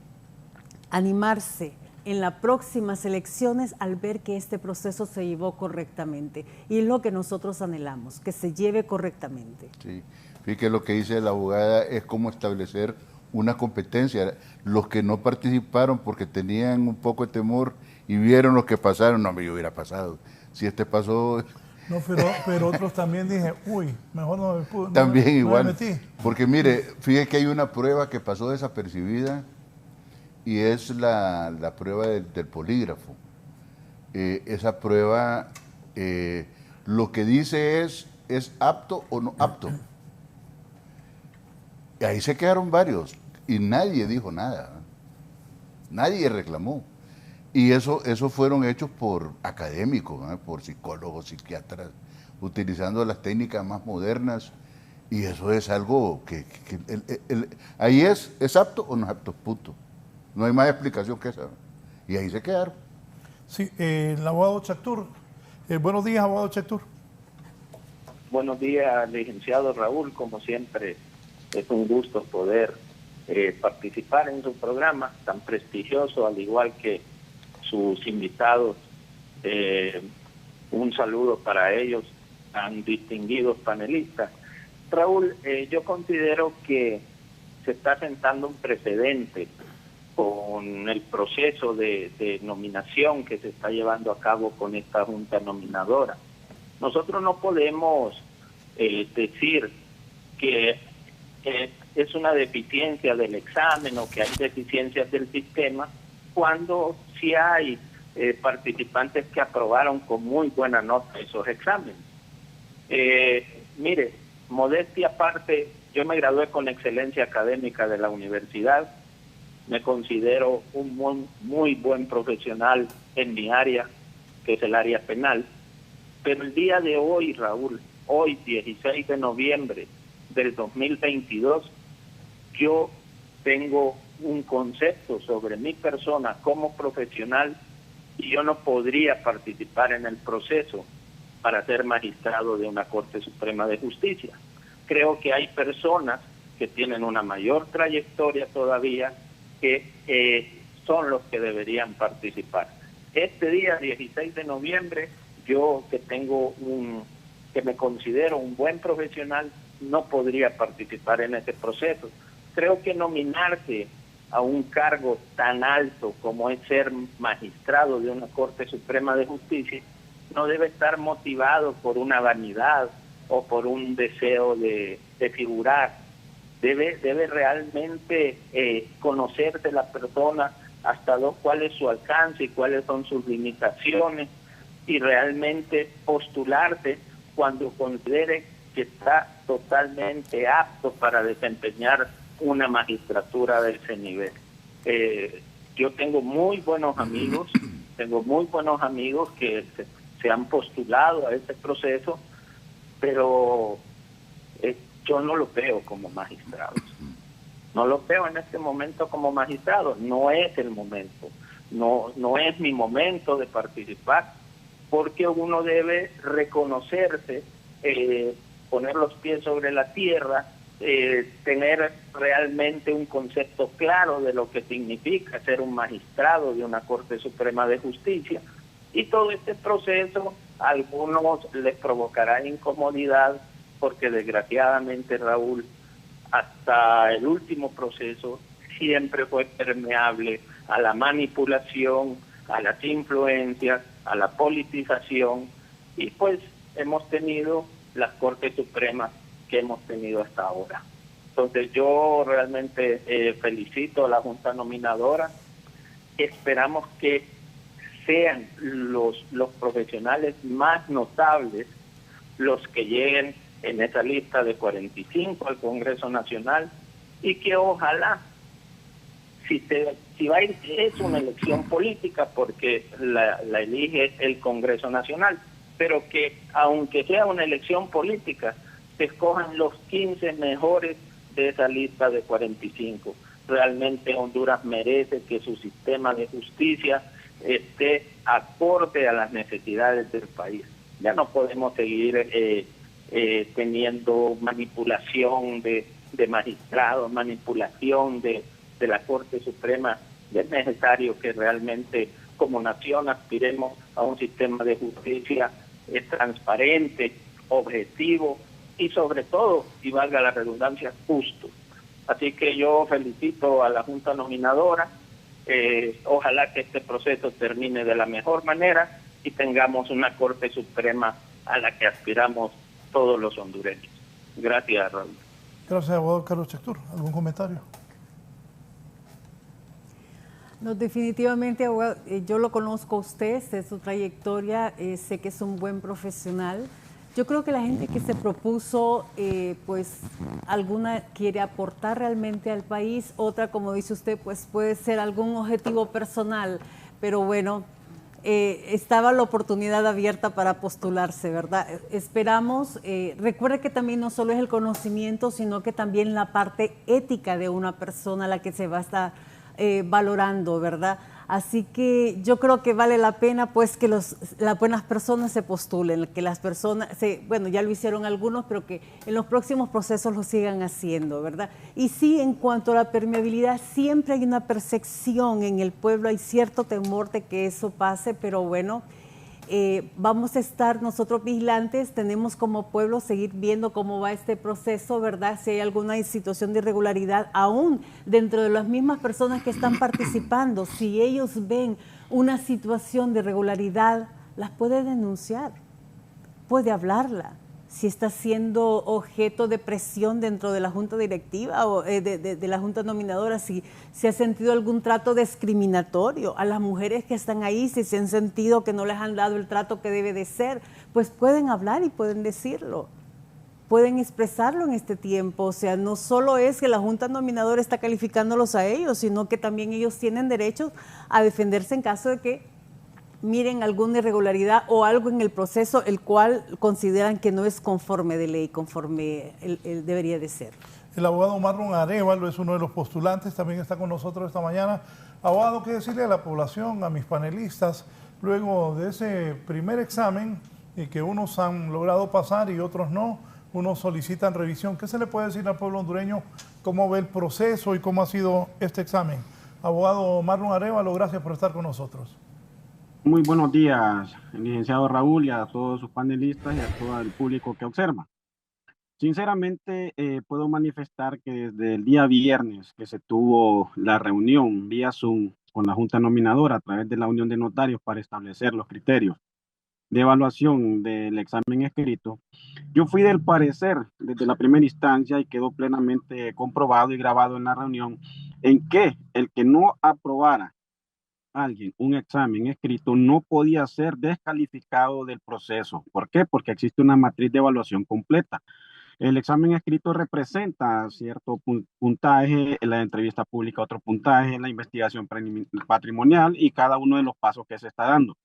animarse en las próximas elecciones al ver que este proceso se llevó correctamente. Y es lo que nosotros anhelamos, que se lleve correctamente. Sí, fíjate, lo que dice la abogada es cómo establecer una competencia. Los que no participaron porque tenían un poco de temor y vieron lo que pasaron, no, me hubiera pasado. Si este pasó... No, pero otros también dije, uy, mejor no me pude. También igual, me metí. Porque mire, fíjate que hay una prueba que pasó desapercibida, y es la prueba del polígrafo. Esa prueba lo que dice es apto o no apto. Y ahí se quedaron varios y nadie dijo nada. Nadie reclamó. Y eso fueron hechos por académicos, ¿no? Por psicólogos, psiquiatras, utilizando las técnicas más modernas. Y eso es algo que ahí es apto o no es apto, punto. No hay más explicación que esa. Y ahí se quedaron. Sí, el abogado Chactur. Buenos días, abogado Chactur. Buenos días, licenciado Raúl. Como siempre, es un gusto poder participar en su programa tan prestigioso, al igual que sus invitados. Un saludo para ellos, tan distinguidos panelistas. Raúl, yo considero que se está sentando un precedente con el proceso de nominación que se está llevando a cabo con esta junta nominadora. Nosotros no podemos decir que es una deficiencia del examen o que hay deficiencias del sistema, cuando sí hay participantes que aprobaron con muy buena nota esos exámenes. Mire, modestia aparte, yo me gradué con excelencia académica de la universidad. Me considero un muy buen profesional en mi área, que es el área penal. Pero el día de hoy, Raúl, hoy 16 de noviembre del 2022, yo tengo un concepto sobre mi persona como profesional y yo no podría participar en el proceso para ser magistrado de una Corte Suprema de Justicia. Creo que hay personas que tienen una mayor trayectoria todavía que son los que deberían participar. Este día, 16 de noviembre, yo que me considero un buen profesional, no podría participar en ese proceso. Creo que nominarse a un cargo tan alto como es ser magistrado de una Corte Suprema de Justicia no debe estar motivado por una vanidad o por un deseo de figurar. Debe realmente conocerse la persona hasta cuál es su alcance y cuáles son sus limitaciones, y realmente postularse cuando considere que está totalmente apto para desempeñar una magistratura de ese nivel. Yo tengo muy buenos amigos que se han postulado a este proceso, pero yo no lo veo como magistrados. No lo veo en este momento como magistrado. No es el momento. No es mi momento de participar, porque uno debe reconocerse, poner los pies sobre la tierra, tener realmente un concepto claro de lo que significa ser un magistrado de una Corte Suprema de Justicia. Y todo este proceso a algunos les provocará incomodidad, porque desgraciadamente, Raúl, hasta el último proceso siempre fue permeable a la manipulación, a las influencias, a la politización, y pues hemos tenido las Cortes Supremas que hemos tenido hasta ahora. Entonces yo realmente felicito a la Junta Nominadora. Esperamos que sean los profesionales más notables los que lleguen en esa lista de 45 al Congreso Nacional, y que ojalá, si va a ir, es una elección política porque la elige el Congreso Nacional, pero que aunque sea una elección política, se escojan los 15 mejores de esa lista de 45. Realmente Honduras merece que su sistema de justicia esté acorde a las necesidades del país. Ya no podemos seguir teniendo manipulación de magistrados, manipulación de la Corte Suprema. Es necesario que realmente como nación aspiremos a un sistema de justicia transparente, objetivo y sobre todo, y valga la redundancia, justo. Así que yo felicito a la Junta Nominadora. Ojalá que este proceso termine de la mejor manera y tengamos una Corte Suprema a la que aspiramos todos los hondureños. Gracias, Raúl. Gracias, abogado Carlos Chectur. ¿Algún comentario? No, definitivamente, abogado, yo lo conozco a usted, sé su trayectoria, sé que es un buen profesional. Yo creo que la gente que se propuso, pues alguna quiere aportar realmente al país, otra, como dice usted, pues puede ser algún objetivo personal, pero bueno, estaba la oportunidad abierta para postularse, ¿verdad? Esperamos, recuerde que también no solo es el conocimiento, sino que también la parte ética de una persona la que se va a estar valorando, ¿verdad? Así que yo creo que vale la pena pues que las buenas personas se postulen, que las personas, bueno, ya lo hicieron algunos, pero que en los próximos procesos lo sigan haciendo, ¿verdad? Y sí, en cuanto a la permeabilidad, siempre hay una percepción en el pueblo, hay cierto temor de que eso pase, pero bueno, vamos a estar nosotros vigilantes, tenemos como pueblo seguir viendo cómo va este proceso, ¿verdad? Si hay alguna situación de irregularidad, aún dentro de las mismas personas que están participando, si ellos ven una situación de irregularidad, las puede denunciar, puede hablarla. Si está siendo objeto de presión dentro de la Junta Directiva o de la Junta Nominadora, si se ha sentido algún trato discriminatorio a las mujeres que están ahí, si se han sentido que no les han dado el trato que debe de ser, pues pueden hablar y pueden decirlo, pueden expresarlo en este tiempo. O sea, no solo es que la Junta Nominadora está calificándolos a ellos, sino que también ellos tienen derecho a defenderse en caso de que miren alguna irregularidad o algo en el proceso el cual consideran que no es conforme de ley, conforme debería de ser. El abogado Marlon Arévalo es uno de los postulantes, también está con nosotros esta mañana. Abogado, ¿qué decirle a la población, a mis panelistas, luego de ese primer examen y que unos han logrado pasar y otros no, unos solicitan revisión? ¿Qué se le puede decir al pueblo hondureño? ¿Cómo ve el proceso y cómo ha sido este examen? Abogado Marlon Arévalo, gracias por estar con nosotros. Muy buenos días, licenciado Raúl, y a todos sus panelistas y a todo el público que observa. Sinceramente, puedo manifestar que desde el día viernes que se tuvo la reunión vía Zoom con la Junta Nominadora a través de la Unión de Notarios para establecer los criterios de evaluación del examen escrito, yo fui del parecer desde la primera instancia y quedó plenamente comprobado y grabado en la reunión en que el que no aprobara alguien un examen escrito no podía ser descalificado del proceso. ¿Por qué? Porque existe una matriz de evaluación completa. El examen escrito representa cierto puntaje, en la entrevista pública otro puntaje, en la investigación patrimonial y cada uno de los pasos que se está dando.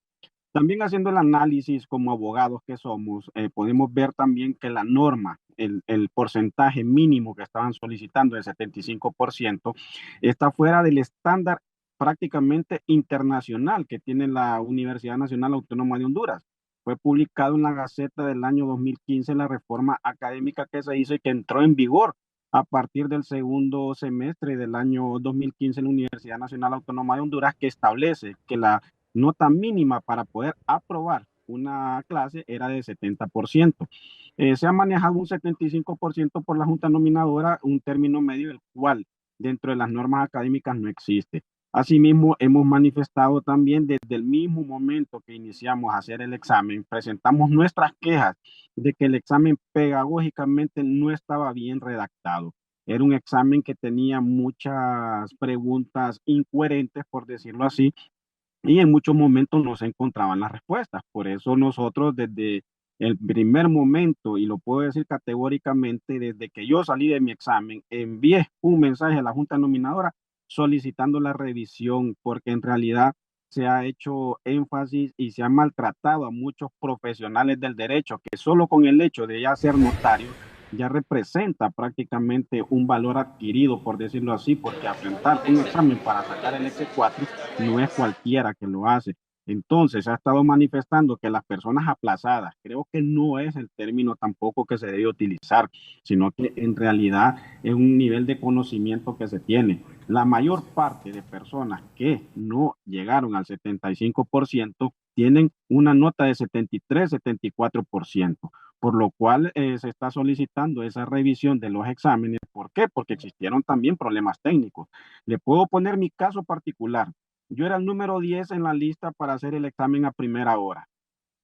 También haciendo el análisis como abogados que somos, podemos ver también que la norma, el porcentaje mínimo que estaban solicitando, el 75%, está fuera del estándar prácticamente internacional que tiene la Universidad Nacional Autónoma de Honduras. Fue publicado en la Gaceta del año 2015 la reforma académica que se hizo y que entró en vigor a partir del segundo semestre del año 2015 en la Universidad Nacional Autónoma de Honduras, que establece que la nota mínima para poder aprobar una clase era de 70%. Se ha manejado un 75% por la Junta Nominadora, un término medio, el cual dentro de las normas académicas no existe. Asimismo, hemos manifestado también desde el mismo momento que iniciamos a hacer el examen, presentamos nuestras quejas de que el examen pedagógicamente no estaba bien redactado. Era un examen que tenía muchas preguntas incoherentes, por decirlo así, y en muchos momentos no se encontraban las respuestas. Por eso nosotros desde el primer momento, y lo puedo decir categóricamente, desde que yo salí de mi examen, envié un mensaje a la Junta Nominadora solicitando la revisión, porque en realidad se ha hecho énfasis y se ha maltratado a muchos profesionales del derecho que solo con el hecho de ya ser notarios ya representa prácticamente un valor adquirido, por decirlo así, porque afrontar un examen para sacar el X4 no es cualquiera que lo hace. Entonces, ha estado manifestando que las personas aplazadas, creo que no es el término tampoco que se debe utilizar, sino que en realidad es un nivel de conocimiento que se tiene. La mayor parte de personas que no llegaron al 75% tienen una nota de 73, 74%, por lo cual se está solicitando esa revisión de los exámenes. ¿Por qué? Porque existieron también problemas técnicos. Le puedo poner mi caso particular. Yo era el número 10 en la lista para hacer el examen a primera hora.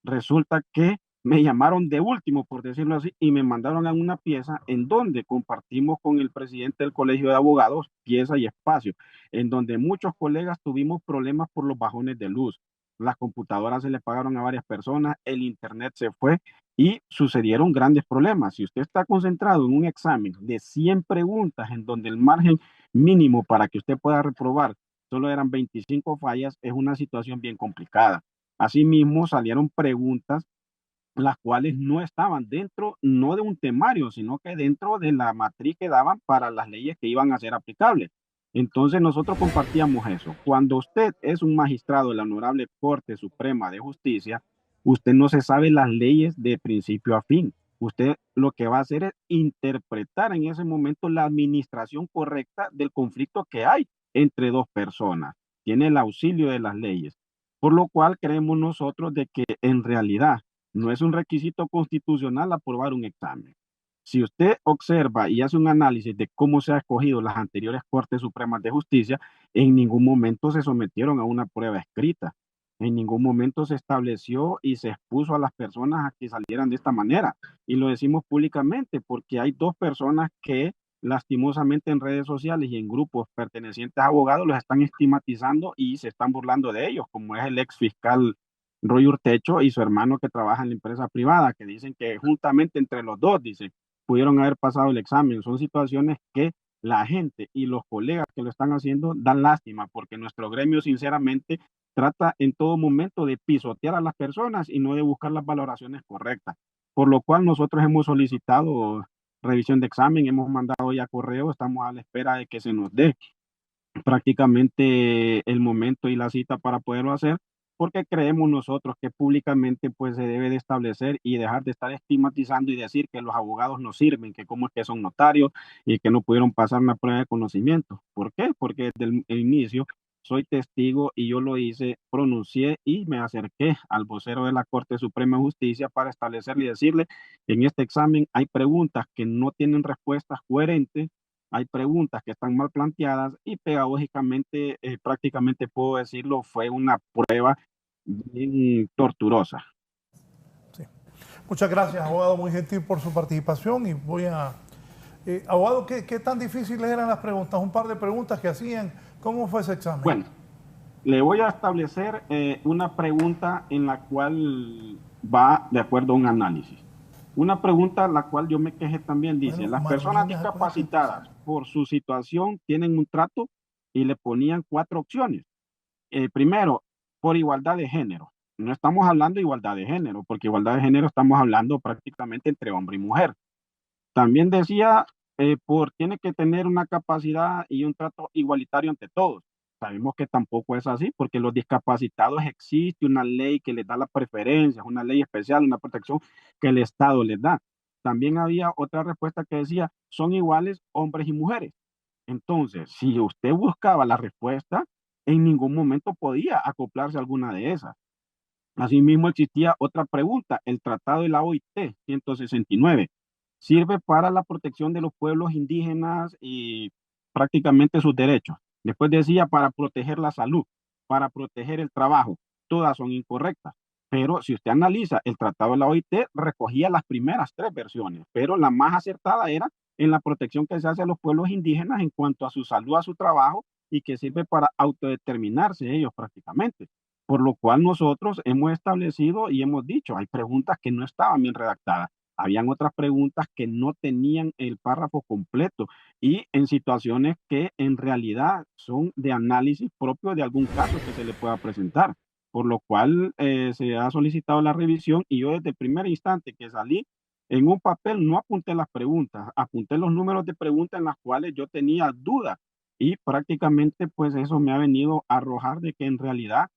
Resulta que me llamaron de último, por decirlo así, y me mandaron a una pieza en donde compartimos con el presidente del Colegio de Abogados pieza y espacio, en donde muchos colegas tuvimos problemas por los bajones de luz. Las computadoras se le pagaron a varias personas, el internet se fue y sucedieron grandes problemas. Si usted está concentrado en un examen de 100 preguntas en donde el margen mínimo para que usted pueda reprobar solo eran 25 fallas, es una situación bien complicada. Asimismo, salieron preguntas las cuales no estaban dentro, no de un temario, sino que dentro de la matriz que daban para las leyes que iban a ser aplicables. Entonces nosotros compartíamos eso. Cuando usted es un magistrado de la Honorable Corte Suprema de Justicia, usted no se sabe las leyes de principio a fin. Usted lo que va a hacer es interpretar en ese momento la administración correcta del conflicto que hay entre dos personas. Tiene el auxilio de las leyes. Por lo cual creemos nosotros de que en realidad no es un requisito constitucional aprobar un examen. Si usted observa y hace un análisis de cómo se ha escogido las anteriores Cortes Supremas de Justicia, en ningún momento se sometieron a una prueba escrita. En ningún momento se estableció y se expuso a las personas a que salieran de esta manera. Y lo decimos públicamente porque hay dos personas que lastimosamente en redes sociales y en grupos pertenecientes a abogados los están estigmatizando y se están burlando de ellos, como es el ex fiscal Roy Urtecho y su hermano que trabaja en la empresa privada, que dicen que juntamente entre los dos, dicen, pudieron haber pasado el examen. Son situaciones que la gente y los colegas que lo están haciendo dan lástima, porque nuestro gremio sinceramente trata en todo momento de pisotear a las personas y no de buscar las valoraciones correctas. Por lo cual nosotros hemos solicitado revisión de examen, hemos mandado ya correo, estamos a la espera de que se nos dé prácticamente el momento y la cita para poderlo hacer, porque creemos nosotros que públicamente pues se debe de establecer y dejar de estar estigmatizando y decir que los abogados no sirven, que como es que son notarios y que no pudieron pasar una prueba de conocimiento. ¿Por qué? Porque desde el inicio soy testigo y yo lo hice, pronuncié y me acerqué al vocero de la Corte Suprema de Justicia para establecerle y decirle, en este examen hay preguntas que no tienen respuestas coherentes, hay preguntas que están mal planteadas y pedagógicamente, prácticamente puedo decirlo, fue una prueba bien torturosa. Muchas gracias, abogado, muy gentil por su participación y voy a... abogado, ¿qué tan difíciles eran las preguntas? Un par de preguntas que hacían. ¿Cómo fue ese examen? Bueno, le voy a establecer una pregunta en la cual va de acuerdo a un análisis. Una pregunta la cual yo me quejé también, dice, Bueno, las personas discapacitadas por su situación tienen un trato y le ponían 4 opciones. Primero, por igualdad de género. No estamos hablando de igualdad de género, porque igualdad de género estamos hablando prácticamente entre hombre y mujer. También decía, tiene que tener una capacidad y un trato igualitario ante todos. Sabemos que tampoco es así, porque los discapacitados existe una ley que les da la preferencia, una ley especial, una protección que el Estado les da. También había otra respuesta que decía, son iguales hombres y mujeres. Entonces, si usted buscaba la respuesta, en ningún momento podía acoplarse a alguna de esas. Asimismo, existía otra pregunta, el Tratado de la OIT 169 sirve para la protección de los pueblos indígenas y prácticamente sus derechos. Después decía para proteger la salud, para proteger el trabajo. Todas son incorrectas. Pero si usted analiza el Tratado de la OIT, recogía las primeras 3 versiones, pero la más acertada era en la protección que se hace a los pueblos indígenas en cuanto a su salud, a su trabajo, y que sirve para autodeterminarse ellos prácticamente. Por lo cual nosotros hemos establecido y hemos dicho, hay preguntas que no estaban bien redactadas. Habían otras preguntas que no tenían el párrafo completo y en situaciones que en realidad son de análisis propio de algún caso que se le pueda presentar. Por lo cual se ha solicitado la revisión y yo desde el primer instante que salí en un papel no apunté las preguntas, apunté los números de preguntas en las cuales yo tenía dudas y prácticamente pues eso me ha venido a arrojar de que en realidad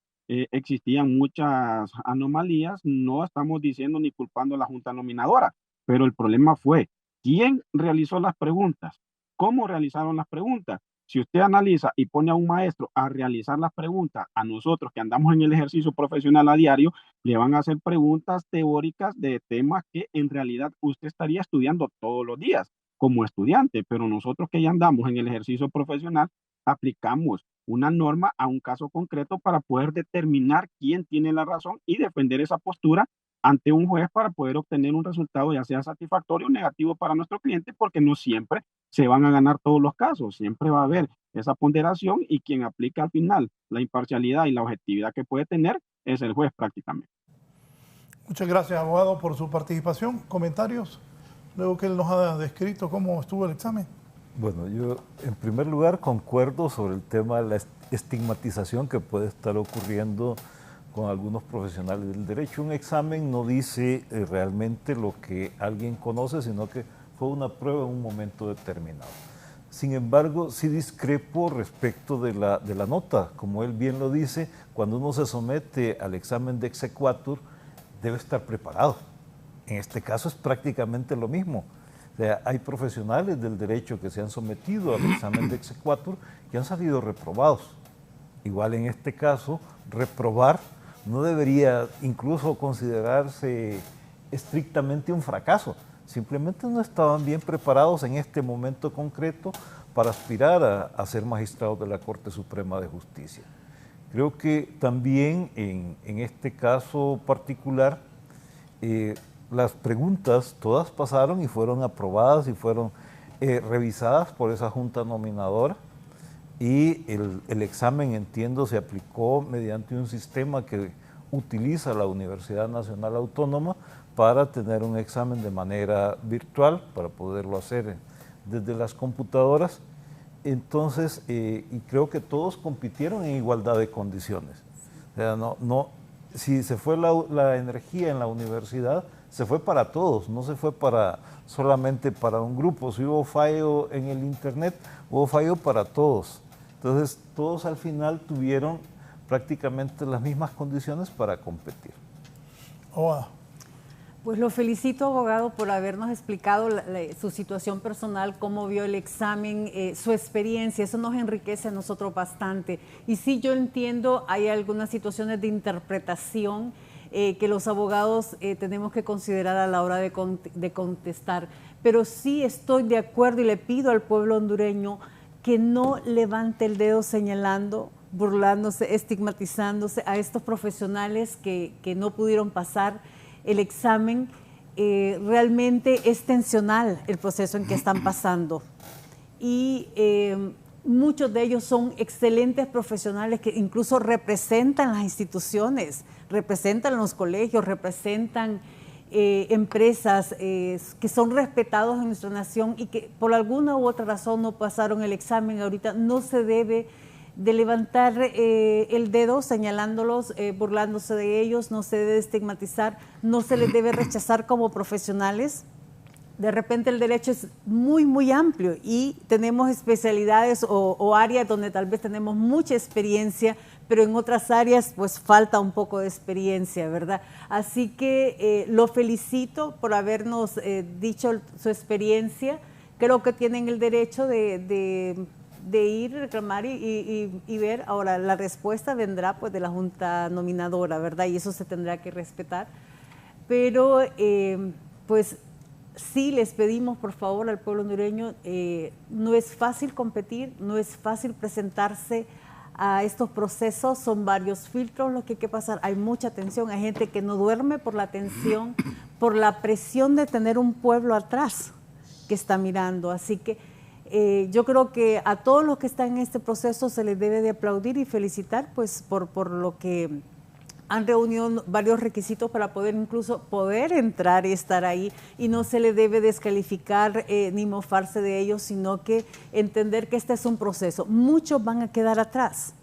existían muchas anomalías. No estamos diciendo ni culpando a la Junta Nominadora, pero el problema fue quién realizó las preguntas, cómo realizaron las preguntas. Si usted analiza y pone a un maestro a realizar las preguntas, a nosotros que andamos en el ejercicio profesional a diario, le van a hacer preguntas teóricas de temas que en realidad usted estaría estudiando todos los días como estudiante, pero nosotros que ya andamos en el ejercicio profesional, aplicamos una norma a un caso concreto para poder determinar quién tiene la razón y defender esa postura ante un juez para poder obtener un resultado ya sea satisfactorio o negativo para nuestro cliente, porque no siempre se van a ganar todos los casos, siempre va a haber esa ponderación y quien aplica al final la imparcialidad y la objetividad que puede tener es el juez prácticamente. Muchas gracias, abogado, por su participación. ¿Comentarios? Luego que él nos ha descrito cómo estuvo el examen. Bueno, yo en primer lugar concuerdo sobre el tema de la estigmatización que puede estar ocurriendo con algunos profesionales del derecho. Un examen no dice realmente lo que alguien conoce, sino que fue una prueba en un momento determinado. Sin embargo, sí discrepo respecto de la nota. Como él bien lo dice, cuando uno se somete al examen de exequatur, debe estar preparado. En este caso es prácticamente lo mismo. O sea, hay profesionales del derecho que se han sometido al examen de exequatur que han salido reprobados. Igual en este caso, reprobar no debería incluso considerarse estrictamente un fracaso. Simplemente no estaban bien preparados en este momento concreto para aspirar a ser magistrados de la Corte Suprema de Justicia. Creo que también en este caso particular, las preguntas todas pasaron y fueron aprobadas y fueron revisadas por esa junta nominadora, y el examen, entiendo, se aplicó mediante un sistema que utiliza la Universidad Nacional Autónoma para tener un examen de manera virtual, para poderlo hacer desde las computadoras. Entonces, y creo que todos compitieron en igualdad de condiciones. O sea, si se fue la energía en la universidad, se fue para todos, no se fue solamente para un grupo. Si hubo fallo en el internet, hubo fallo para todos. Entonces, todos al final tuvieron prácticamente las mismas condiciones para competir. Pues lo felicito, abogado, por habernos explicado su situación personal, cómo vio el examen, su experiencia. Eso nos enriquece a nosotros bastante. Y sí, yo entiendo, hay algunas situaciones de interpretación que los abogados tenemos que considerar a la hora de contestar. Pero sí estoy de acuerdo y le pido al pueblo hondureño que no levante el dedo señalando, burlándose, estigmatizándose a estos profesionales que no pudieron pasar el examen. realmente es tensional el proceso en que están pasando. Y muchos de ellos son excelentes profesionales que incluso representan las instituciones, representan los colegios, representan empresas que son respetados en nuestra nación y que por alguna u otra razón no pasaron el examen. Ahorita no se debe de levantar el dedo señalándolos, burlándose de ellos, no se debe estigmatizar, no se les debe rechazar como profesionales. De repente el derecho es muy, muy amplio y tenemos especialidades o áreas donde tal vez tenemos mucha experiencia, pero en otras áreas pues falta un poco de experiencia, ¿verdad? Así que lo felicito por habernos dicho su experiencia. Creo que tienen el derecho de ir, reclamar y ver. Ahora, la respuesta vendrá pues de la Junta Nominadora, ¿verdad? Y eso se tendrá que respetar. Pero pues sí les pedimos por favor al pueblo hondureño, no es fácil competir, no es fácil presentarse a estos procesos, son varios filtros los que hay que pasar, hay mucha tensión, hay gente que no duerme por la tensión, por la presión de tener un pueblo atrás que está mirando, así que yo creo que a todos los que están en este proceso se les debe de aplaudir y felicitar pues por lo que han reunido varios requisitos para poder incluso poder entrar y estar ahí, y no se le debe descalificar ni mofarse de ellos, sino que entender que este es un proceso. Muchos van a quedar atrás,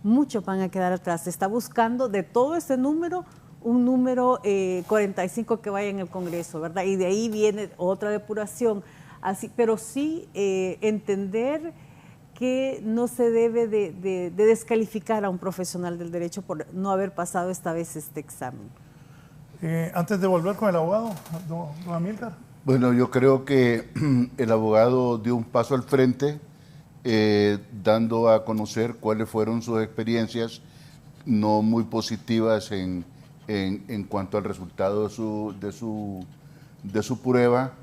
muchos van a quedar atrás. Se está buscando de todo ese número, un número 45 que vaya en el Congreso, ¿verdad? Y de ahí viene otra depuración. Así, pero sí entender que no se debe de descalificar a un profesional del derecho por no haber pasado esta vez este examen. Antes de volver con el abogado, don Amílcar. Bueno, yo creo que el abogado dio un paso al frente, dando a conocer cuáles fueron sus experiencias no muy positivas en cuanto al resultado de su prueba,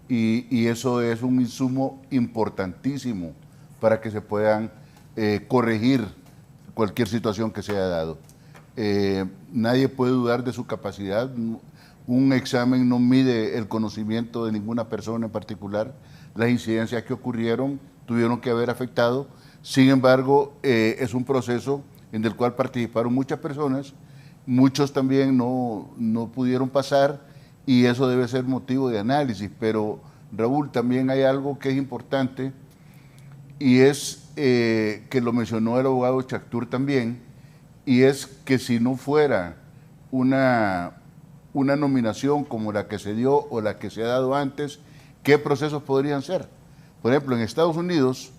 y eso es un insumo importantísimo para que se puedan corregir cualquier situación que se haya dado. Nadie puede dudar de su capacidad. Un examen no mide el conocimiento de ninguna persona en particular. Las incidencias que ocurrieron tuvieron que haber afectado. Sin embargo, es un proceso en el cual participaron muchas personas. Muchos también no pudieron pasar, y eso debe ser motivo de análisis. Pero, Raúl, también hay algo que es importante, y es que lo mencionó el abogado Chactur también, y es que si no fuera una nominación como la que se dio o la que se ha dado antes, ¿qué procesos podrían ser? Por ejemplo, en Estados Unidos,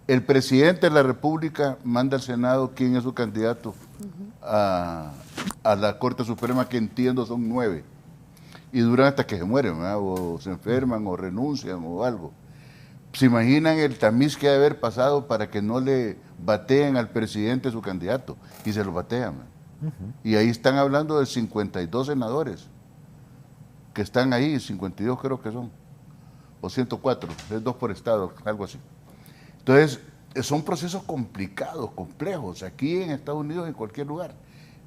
el presidente de la República manda al Senado quién es su candidato a la Corte Suprema, que entiendo son 9, y duran hasta que se mueren, ¿verdad? O se enferman o renuncian o algo. ¿Se imaginan el tamiz que ha de haber pasado para que no le bateen al presidente su candidato? Y se lo batean. Y ahí están hablando de 52 senadores que están ahí, 52 creo que son, o 104, es 2 por estado, algo así. Entonces, son procesos complicados, complejos, aquí en Estados Unidos, en cualquier lugar.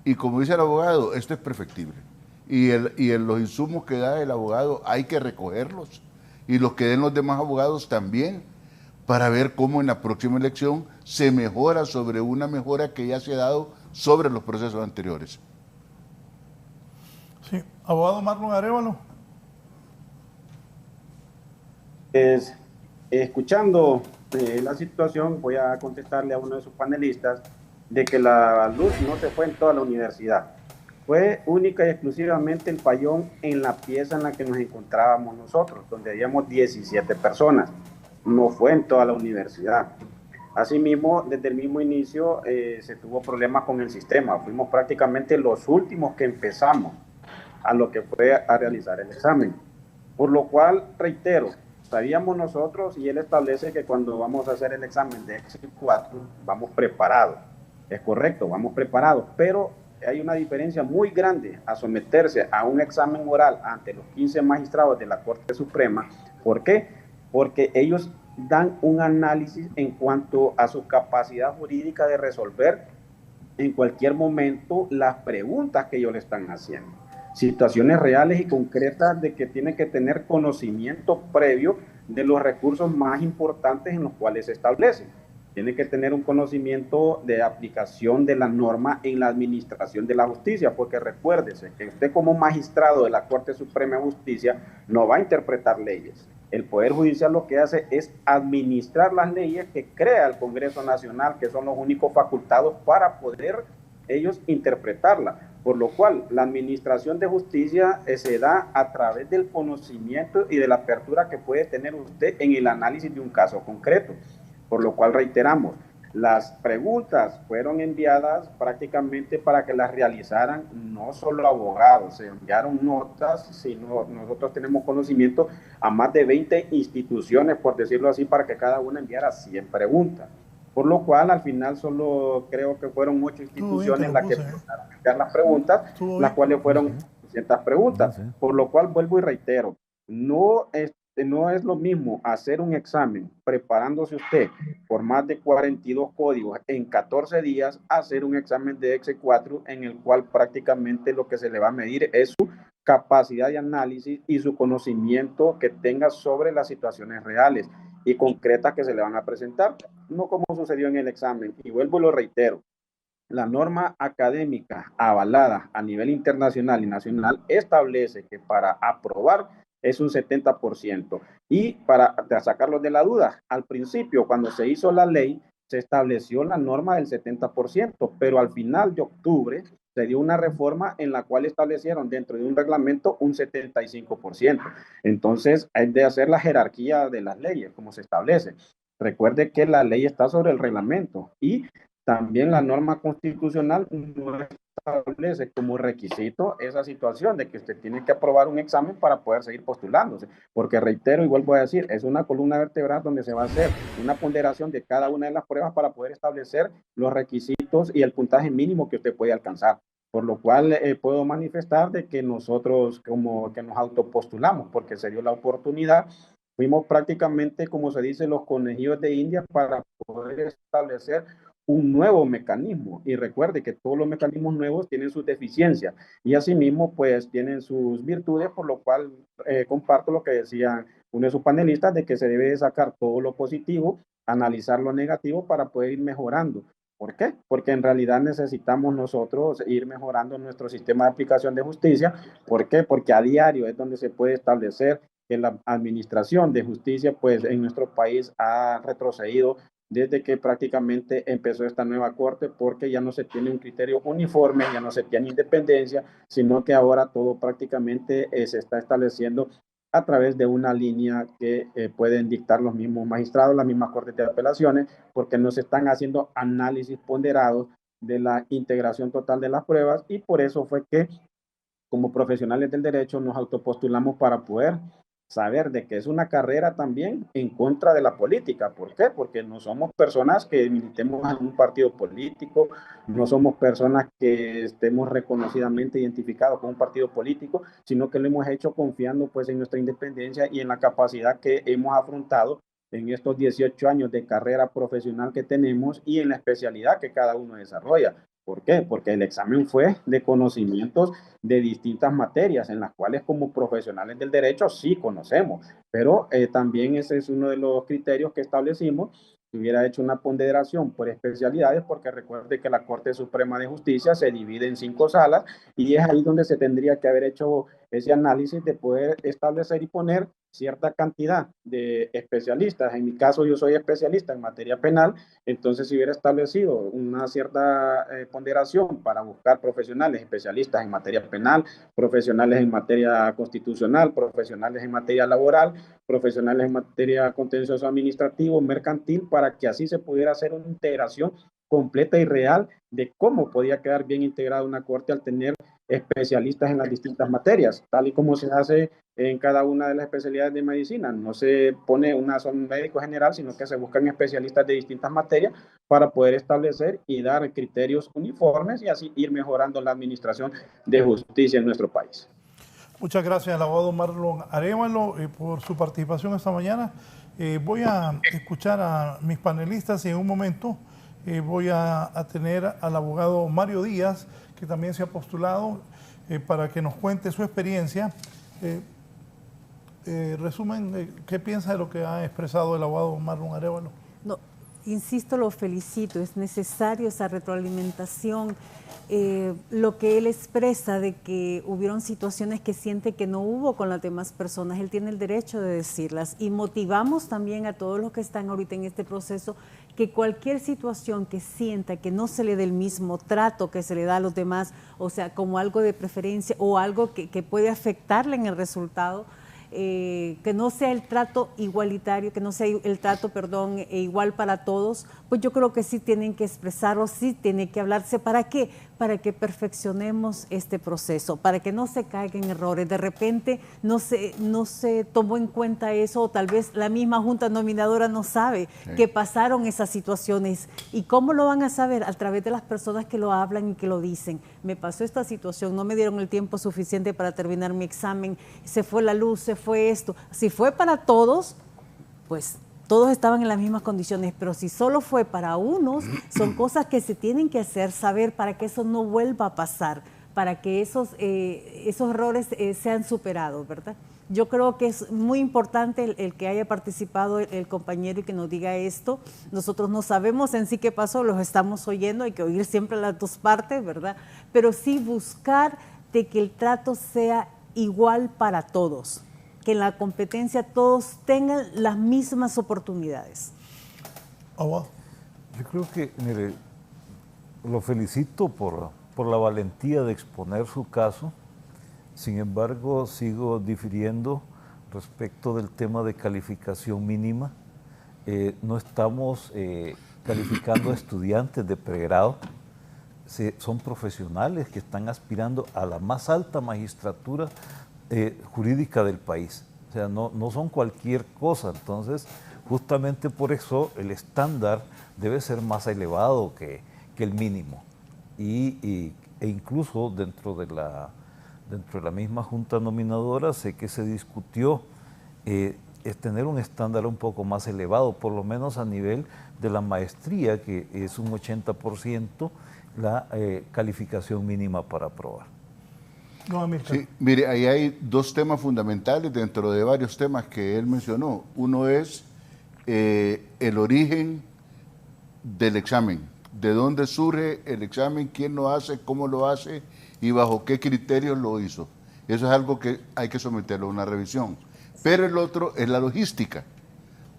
Y como dice el abogado, esto es perfectible. Y los insumos que da el abogado hay que recogerlos, y los que den los demás abogados también, para ver cómo en la próxima elección se mejora sobre una mejora que ya se ha dado sobre los procesos anteriores. Sí, abogado Marlon Arévalo. Escuchando la situación, voy a contestarle a uno de sus panelistas de que la luz no se fue en toda la universidad. Fue única y exclusivamente el fallón en la pieza en la que nos encontrábamos nosotros, donde habíamos 17 personas. No fue en toda la universidad. Asimismo, desde el mismo inicio se tuvo problemas con el sistema. Fuimos prácticamente los últimos que empezamos a lo que fue a realizar el examen. Por lo cual, reitero, sabíamos nosotros, y él establece que cuando vamos a hacer el examen de Excel 4, vamos preparados. Es correcto, vamos preparados, pero hay una diferencia muy grande a someterse a un examen oral ante los 15 magistrados de la Corte Suprema. ¿Por qué? Porque ellos dan un análisis en cuanto a su capacidad jurídica de resolver en cualquier momento las preguntas que ellos le están haciendo. situaciones reales y concretas de que tiene que tener conocimiento previo de los recursos más importantes en los cuales se establecen. Tiene que tener un conocimiento de aplicación de la norma en la administración de la justicia, porque recuérdese que usted como magistrado de la Corte Suprema de Justicia no va a interpretar leyes. El Poder Judicial lo que hace es administrar las leyes que crea el Congreso Nacional, que son los únicos facultados para poder ellos interpretarla. Por lo cual, la administración de justicia se da a través del conocimiento y de la apertura que puede tener usted en el análisis de un caso concreto. Por lo cual, reiteramos, las preguntas fueron enviadas prácticamente para que las realizaran no solo abogados, se enviaron notas, sino nosotros tenemos conocimiento a más de 20 instituciones, por decirlo así, para que cada una enviara 100 preguntas. Por lo cual, al final, solo creo que fueron 8 instituciones las que empezaron a enviar las preguntas, las cuales fueron 200 preguntas. Por lo cual, vuelvo y reitero, no es lo mismo hacer un examen preparándose usted por más de 42 códigos en 14 días, hacer un examen de X4 en el cual prácticamente lo que se le va a medir es su capacidad de análisis y su conocimiento que tenga sobre las situaciones reales y concretas que se le van a presentar, no como sucedió en el examen. Y vuelvo y lo reitero, la norma académica avalada a nivel internacional y nacional establece que para aprobar es un 70%. Y para sacarlos de la duda, al principio, cuando se hizo la ley, se estableció la norma del 70%, pero al final de octubre se dio una reforma en la cual establecieron dentro de un reglamento un 75%. Entonces, hay de hacer la jerarquía de las leyes, como se establece. Recuerde que la ley está sobre el reglamento y también la norma constitucional no establece como requisito esa situación de que usted tiene que aprobar un examen para poder seguir postulándose, porque reitero y vuelvo a decir, es una columna vertebral donde se va a hacer una ponderación de cada una de las pruebas para poder establecer los requisitos y el puntaje mínimo que usted puede alcanzar. Por lo cual puedo manifestar de que nosotros como que nos autopostulamos, porque se dio la oportunidad, fuimos prácticamente, como se dice, los conejillos de India para poder establecer un nuevo mecanismo. Y recuerde que todos los mecanismos nuevos tienen sus deficiencias y asimismo pues tienen sus virtudes, por lo cual comparto lo que decían uno de sus panelistas de que se debe de sacar todo lo positivo, analizar lo negativo para poder ir mejorando. ¿Por qué? Porque en realidad necesitamos nosotros ir mejorando nuestro sistema de aplicación de justicia. ¿Por qué? Porque a diario es donde se puede establecer que la administración de justicia pues en nuestro país ha retrocedido desde que prácticamente empezó esta nueva corte, porque ya no se tiene un criterio uniforme, ya no se tiene independencia, sino que ahora todo prácticamente se está estableciendo a través de una línea que pueden dictar los mismos magistrados, las mismas cortes de apelaciones, porque no se están haciendo análisis ponderados de la integración total de las pruebas, y por eso fue que como profesionales del derecho nos autopostulamos para poder saber de que es una carrera también en contra de la política. ¿Por qué? Porque no somos personas que militemos en un partido político, no somos personas que estemos reconocidamente identificados con un partido político, sino que lo hemos hecho confiando pues en nuestra independencia y en la capacidad que hemos afrontado en estos 18 años de carrera profesional que tenemos y en la especialidad que cada uno desarrolla. ¿Por qué? Porque el examen fue de conocimientos de distintas materias en las cuales como profesionales del derecho sí conocemos, pero también ese es uno de los criterios que establecimos. Si hubiera hecho una ponderación por especialidades, porque recuerde que la Corte Suprema de Justicia se divide en 5 salas y es ahí donde se tendría que haber hecho ese análisis de poder establecer y poner cierta cantidad de especialistas. En mi caso yo soy especialista en materia penal, entonces si hubiera establecido una cierta ponderación para buscar profesionales especialistas en materia penal, profesionales en materia constitucional, profesionales en materia laboral, profesionales en materia contencioso administrativo, mercantil, para que así se pudiera hacer una integración completa y real de cómo podía quedar bien integrada una corte al tener especialistas en las distintas materias, tal y como se hace en cada una de las especialidades de medicina. No se pone una sola médico general, sino que se buscan especialistas de distintas materias para poder establecer y dar criterios uniformes y así ir mejorando la administración de justicia en nuestro país. Muchas gracias al abogado Marlon Arévalo por su participación esta mañana. Voy a escuchar a mis panelistas y en un momento voy a tener al abogado Mario Díaz, que también se ha postulado. para que nos cuente su experiencia. Resumen, ¿qué piensa de lo que ha expresado el abogado Marlon Arévalo? No, insisto, lo felicito, es necesario esa retroalimentación. Lo que él expresa de que hubieron situaciones que siente que no hubo con las demás personas, él tiene el derecho de decirlas, y motivamos también a todos los que están ahorita en este proceso que cualquier situación que sienta que no se le dé el mismo trato que se le da a los demás, o sea, como algo de preferencia o algo que puede afectarle en el resultado, que no sea el trato igualitario, que no sea el trato, perdón, igual para todos, pues yo creo que sí tienen que expresarlo, sí tiene que hablarse. ¿Para qué? Para que perfeccionemos este proceso, para que no se caigan errores. De repente no se tomó en cuenta eso, o tal vez la misma junta nominadora no sabe que pasaron esas situaciones. ¿Y cómo lo van a saber? A través de las personas que lo hablan y que lo dicen. Me pasó esta situación, no me dieron el tiempo suficiente para terminar mi examen, se fue la luz, se fue esto. Si fue para todos, pues todos estaban en las mismas condiciones, pero si solo fue para unos, son cosas que se tienen que hacer saber para que eso no vuelva a pasar, para que esos errores sean superados, ¿verdad? Yo creo que es muy importante el que haya participado el compañero y que nos diga esto. Nosotros no sabemos en sí qué pasó, los estamos oyendo, hay que oír siempre las dos partes, ¿verdad? Pero sí buscar de que el trato sea igual para todos, que en la competencia todos tengan las mismas oportunidades. Yo creo que, mire, lo felicito por la valentía de exponer su caso. Sin embargo, sigo difiriendo respecto del tema de calificación mínima. No estamos calificando a estudiantes de pregrado. Son profesionales que están aspirando a la más alta magistratura jurídica del país. O sea, no son cualquier cosa. Entonces, justamente por eso el estándar debe ser más elevado que el mínimo. E incluso dentro de la misma junta nominadora sé que se discutió es tener un estándar un poco más elevado, por lo menos a nivel de la maestría, que es un 80% la calificación mínima para aprobar. Sí, mire, ahí hay dos temas fundamentales dentro de varios temas que él mencionó. Uno es el origen del examen, de dónde surge el examen, quién lo hace, cómo lo hace y bajo qué criterios lo hizo. Eso es algo que hay que someterlo a una revisión. Pero el otro es la logística.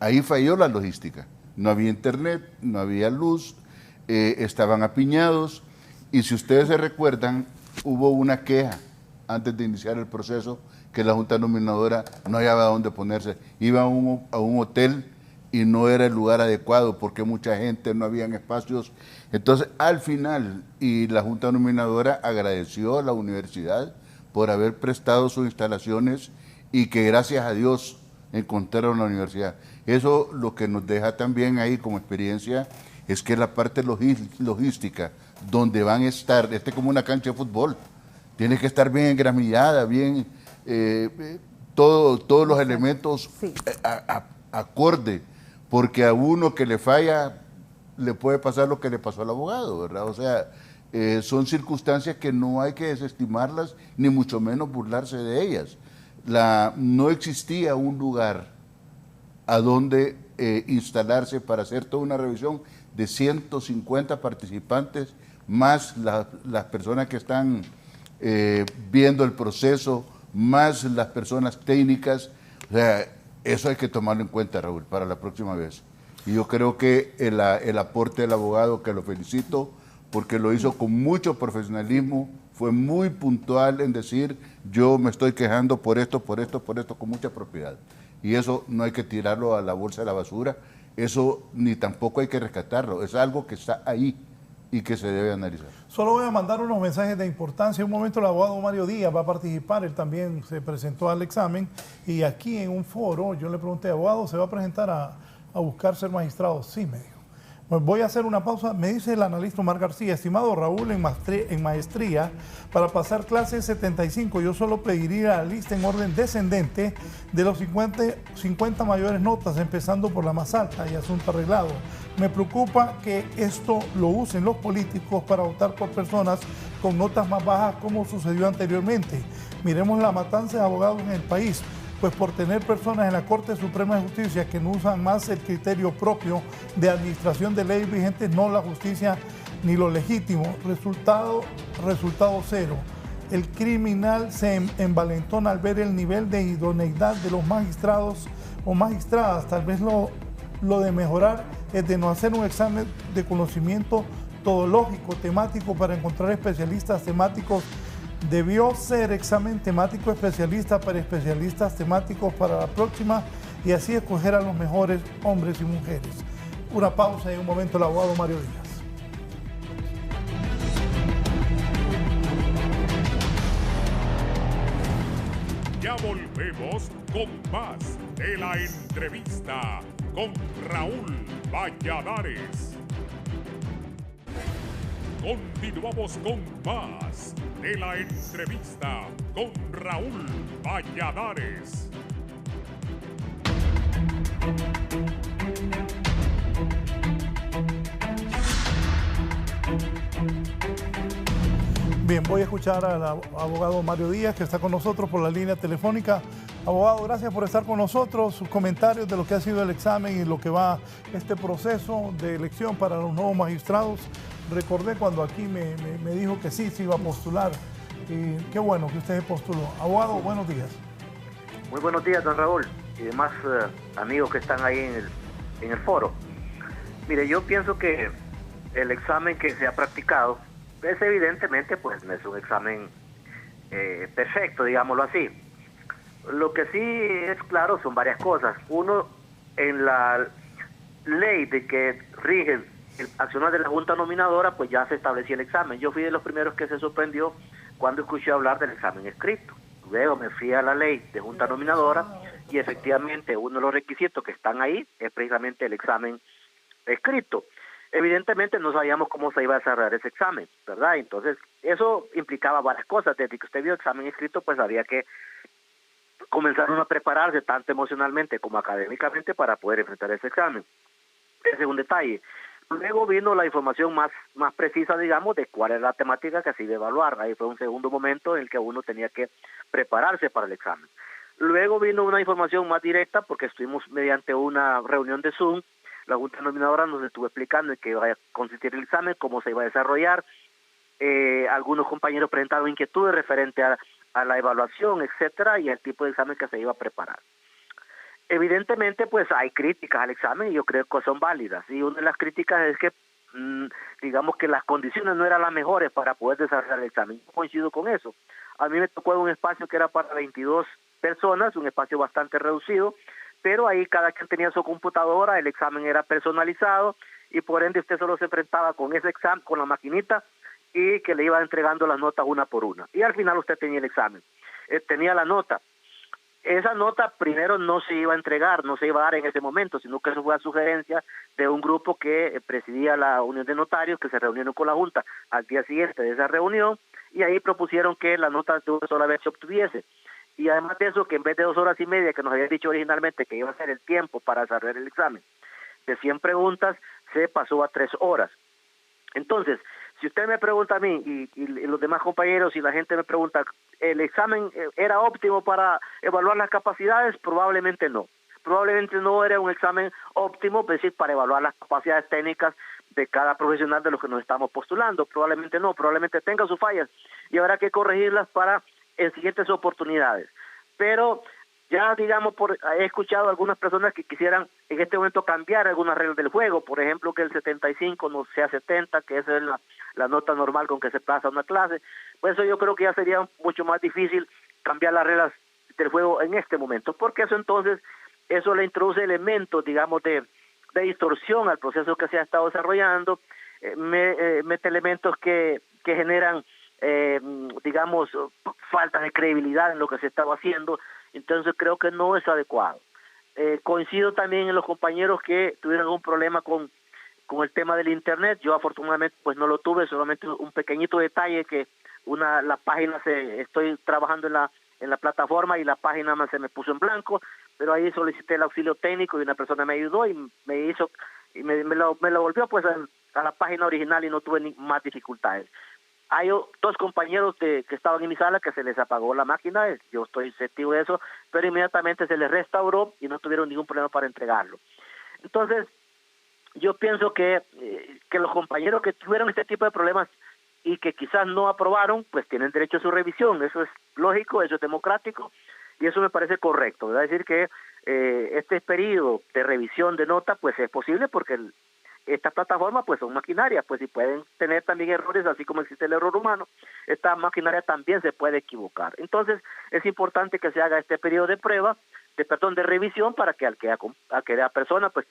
Ahí falló la logística. No había internet, no había luz, estaban apiñados, y si ustedes se recuerdan, hubo una queja antes de iniciar el proceso que la junta nominadora no hallaba dónde ponerse. Iba a un hotel y no era el lugar adecuado porque mucha gente, no habían espacios. Entonces, al final, y la junta nominadora agradeció a la universidad por haber prestado sus instalaciones y que gracias a Dios encontraron la universidad. Eso lo que nos deja también ahí como experiencia es que la parte logística, donde van a estar, como una cancha de fútbol, tiene que estar bien engramillada, bien, todos los elementos acorde, porque a uno que le falla le puede pasar lo que le pasó al abogado, ¿verdad? O sea, son circunstancias que no hay que desestimarlas, ni mucho menos burlarse de ellas. No existía un lugar a donde instalarse para hacer toda una revisión de 150 participantes, más las personas que están viendo el proceso, más las personas técnicas. O sea, eso hay que tomarlo en cuenta, Raúl, para la próxima vez. Y yo creo que el aporte del abogado, que lo felicito, porque lo hizo con mucho profesionalismo, fue muy puntual en decir, yo me estoy quejando por esto, con mucha propiedad. Y eso no hay que tirarlo a la bolsa de la basura, eso ni tampoco hay que rescatarlo, es algo que está ahí y que se debe analizar. Solo voy a mandar unos mensajes de importancia. En un momento el abogado Mario Díaz va a participar, él también se presentó al examen, y aquí en un foro yo le pregunté, abogado, ¿se va a presentar a buscar ser magistrado? Sí, me dijo. Pues voy a hacer una pausa. Me dice el analista Omar García, estimado Raúl, en maestría, para pasar clase 75, yo solo pediría la lista en orden descendente de los 50 mayores notas, empezando por la más alta, y asunto arreglado. Me preocupa que esto lo usen los políticos para votar por personas con notas más bajas como sucedió anteriormente. Miremos la matanza de abogados en el país, pues por tener personas en la Corte Suprema de Justicia que no usan más el criterio propio de administración de leyes vigentes, no la justicia ni lo legítimo. Resultado cero. El criminal se envalentona al ver el nivel de idoneidad de los magistrados o magistradas. Tal vez lo de mejorar es de no hacer un examen de conocimiento todológico, temático, para encontrar especialistas temáticos. Debió ser examen temático especialista para especialistas temáticos para la próxima y así escoger a los mejores hombres y mujeres. Una pausa y en un momento el abogado Mario Díaz. Ya volvemos con más de la entrevista con Raúl Valladares. Continuamos con más de la entrevista con Raúl Valladares. Bien, voy a escuchar al abogado Mario Díaz, que está con nosotros por la línea telefónica. Abogado, gracias por estar con nosotros. Sus comentarios de lo que ha sido el examen y lo que va este proceso de elección para los nuevos magistrados. Recordé cuando aquí me dijo que sí, se iba a postular. Y qué bueno que usted postuló. Abogado, buenos días. Muy buenos días, don Raúl, y demás amigos que están ahí en el foro. Mire, yo pienso que el examen que se ha practicado es evidentemente, pues, no es un examen perfecto, digámoslo así. Lo que sí es claro son varias cosas. Uno, en la ley de que rige el accionar de la Junta Nominadora, pues ya se establecía el examen. Yo fui de los primeros que se sorprendió cuando escuché hablar del examen escrito. Luego me fui a la ley de Junta Nominadora y efectivamente uno de los requisitos que están ahí es precisamente el examen escrito. Evidentemente no sabíamos cómo se iba a desarrollar ese examen, ¿verdad? Entonces eso implicaba varias cosas. Desde que usted vio examen escrito, pues había que comenzar a prepararse tanto emocionalmente como académicamente para poder enfrentar ese examen. Ese es un detalle. Luego vino la información más precisa, digamos, de cuál era la temática que se iba a evaluar. Ahí fue un segundo momento en el que uno tenía que prepararse para el examen. Luego vino una información más directa porque estuvimos mediante una reunión de Zoom. La Junta Nominadora nos estuvo explicando en qué iba a consistir el examen, cómo se iba a desarrollar. Algunos compañeros presentaron inquietudes referente a la evaluación, etcétera, y el tipo de examen que se iba a preparar. Evidentemente, pues hay críticas al examen y yo creo que son válidas. Y una de las críticas es que, digamos que las condiciones no eran las mejores para poder desarrollar el examen. Yo coincido con eso. A mí me tocó un espacio que era para 22 personas, un espacio bastante reducido, pero ahí cada quien tenía su computadora, el examen era personalizado y por ende usted solo se enfrentaba con ese examen, con la maquinita y que le iba entregando las notas una por una. Y al final usted tenía el examen, tenía la nota. Esa nota primero no se iba a entregar, no se iba a dar en ese momento, sino que eso fue a sugerencia de un grupo que presidía la Unión de Notarios, que se reunieron con la Junta al día siguiente de esa reunión, y ahí propusieron que la nota de una sola vez se obtuviese. Y además de eso, que en vez de 2 horas y media, que nos habían dicho originalmente que iba a ser el tiempo para desarrollar el examen, de 100 preguntas, se pasó a 3 horas. Entonces, si usted me pregunta a mí y los demás compañeros y la gente me pregunta, ¿el examen era óptimo para evaluar las capacidades? Probablemente no. Probablemente no era un examen óptimo, es decir, para evaluar las capacidades técnicas de cada profesional de los que nos estamos postulando. Probablemente no, probablemente tenga sus fallas y habrá que corregirlas para en siguientes oportunidades. Pero ya, digamos, he escuchado a algunas personas que quisieran en este momento cambiar algunas reglas del juego, por ejemplo, que el 75 no sea 70, que esa es la nota normal con que se pasa una clase. Pues eso yo creo que ya sería mucho más difícil cambiar las reglas del juego en este momento, porque eso le introduce elementos, digamos, de distorsión al proceso que se ha estado desarrollando, mete elementos que generan digamos, falta de credibilidad en lo que se estaba haciendo. Entonces creo que no es adecuado. Coincido también en los compañeros que tuvieron algún problema con el tema del internet. Yo afortunadamente pues no lo tuve, solamente un pequeñito detalle que la página estoy trabajando en la plataforma y la página se me puso en blanco, pero ahí solicité el auxilio técnico y una persona me ayudó y me lo volvió pues a la página original y no tuve más dificultades. hay dos compañeros que estaban en mi sala que se les apagó la máquina, yo estoy testigo de eso, pero inmediatamente se les restauró y no tuvieron ningún problema para entregarlo. Entonces, yo pienso que los compañeros que tuvieron este tipo de problemas y que quizás no aprobaron, pues tienen derecho a su revisión. Eso es lógico, eso es democrático y eso me parece correcto. Es decir, que este periodo de revisión de nota pues es posible porque estas plataformas pues son maquinarias, pues y pueden tener también errores, así como existe el error humano, esta maquinaria también se puede equivocar. Entonces es importante que se haga este periodo de prueba, de revisión, para que aquella persona pues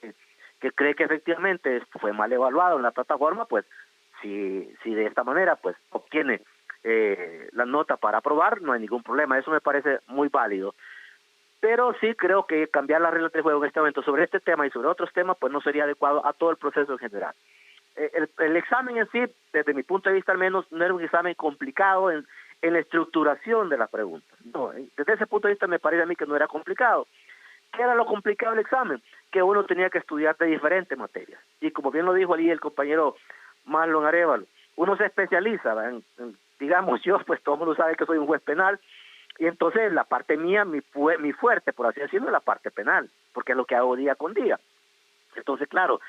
que cree que efectivamente fue mal evaluado en la plataforma, pues si de esta manera pues obtiene la nota para aprobar, no hay ningún problema. Eso me parece muy válido. Pero sí creo que cambiar las reglas de juego en este momento sobre este tema y sobre otros temas pues no sería adecuado a todo el proceso en general. El examen en sí, desde mi punto de vista al menos, no era un examen complicado en la estructuración de las preguntas. No, desde ese punto de vista me parece a mí que no era complicado. ¿Qué era lo complicado del examen? Que uno tenía que estudiar de diferentes materias. Y como bien lo dijo allí el compañero Marlon Arévalo, uno se especializa, digamos yo, pues todo el mundo sabe que soy un juez penal, y entonces la parte mía, mi fuerte, por así decirlo, es la parte penal, porque es lo que hago día con día. Entonces, claro,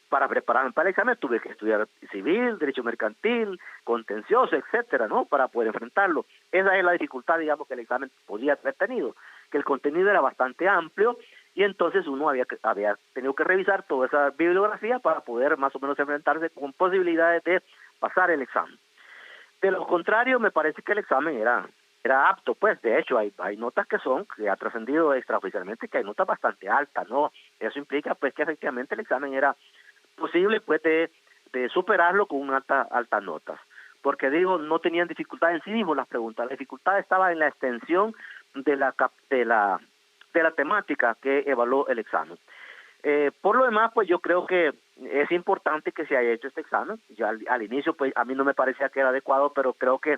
para prepararme para el examen tuve que estudiar civil, derecho mercantil, contencioso, etcétera, ¿no? Para poder enfrentarlo. Esa es la dificultad, digamos, que el examen podía haber tenido, que el contenido era bastante amplio y entonces uno había tenido que revisar toda esa bibliografía para poder más o menos enfrentarse con posibilidades de pasar el examen. De lo contrario, me parece que el examen era apto, pues de hecho hay notas que ha trascendido extraoficialmente, que hay notas bastante altas, ¿no? Eso implica pues que efectivamente el examen era posible pues de superarlo con altas notas, porque digo, no tenían dificultad en sí mismo las preguntas, la dificultad estaba en la extensión de la temática que evaluó el examen. Por lo demás, pues yo creo que es importante que se haya hecho este examen. Ya al inicio pues a mí no me parecía que era adecuado, pero creo que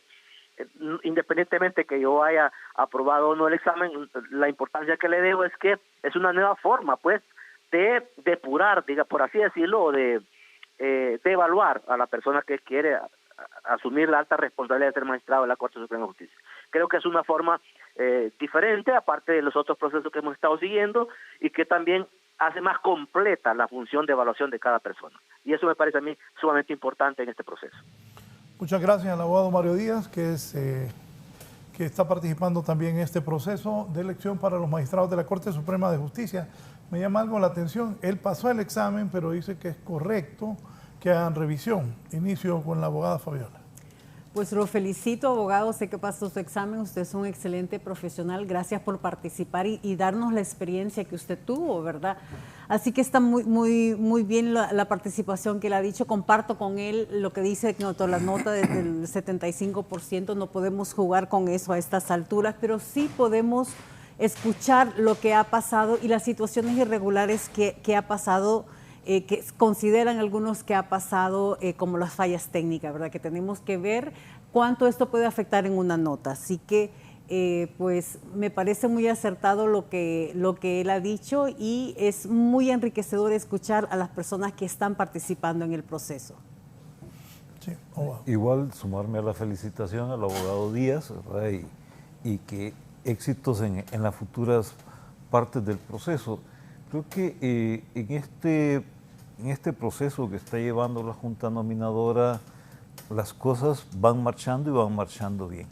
independientemente que yo haya aprobado o no el examen, la importancia que le debo es que es una nueva forma pues de depurar, diga por así decirlo, o de evaluar a la persona que quiere asumir la alta responsabilidad de ser magistrado de la Corte Suprema de Justicia. Creo que es una forma diferente, aparte de los otros procesos que hemos estado siguiendo, y que también hace más completa la función de evaluación de cada persona. Y eso me parece a mí sumamente importante en este proceso. Muchas gracias al abogado Mario Díaz, que está participando también en este proceso de elección para los magistrados de la Corte Suprema de Justicia. Me llama algo la atención, él pasó el examen, pero dice que es correcto que hagan revisión. Inicio con la abogada Fabiola. Pues lo felicito, abogado, sé que pasó su examen, usted es un excelente profesional, gracias por participar y darnos la experiencia que usted tuvo, ¿verdad? Así que está muy bien la participación que él ha dicho, comparto con él lo que dice que la nota del 75%, no podemos jugar con eso a estas alturas, pero sí podemos escuchar lo que ha pasado y las situaciones irregulares que ha pasado, que consideran algunos que ha pasado como las fallas técnicas, ¿verdad? Que tenemos que ver cuánto esto puede afectar en una nota. Así que, pues, me parece muy acertado lo que él ha dicho y es muy enriquecedor escuchar a las personas que están participando en el proceso. Sí. Oh, wow. Igual sumarme a la felicitación al abogado Díaz, ¿verdad? Y que éxitos en las futuras partes del proceso. Creo que en este proceso que está llevando la Junta Nominadora, las cosas van marchando y van marchando bien.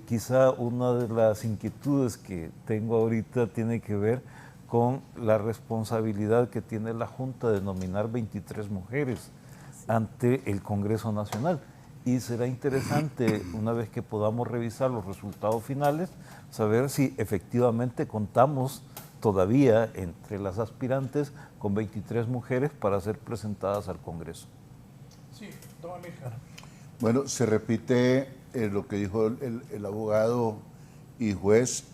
Quizá una de las inquietudes que tengo ahorita tiene que ver con la responsabilidad que tiene la Junta de nominar 23 mujeres ante el Congreso Nacional. Y será interesante, una vez que podamos revisar los resultados finales, saber si efectivamente contamos todavía entre las aspirantes con 23 mujeres para ser presentadas al Congreso. Sí, don Amílcar. Bueno, se repite lo que dijo el abogado y juez,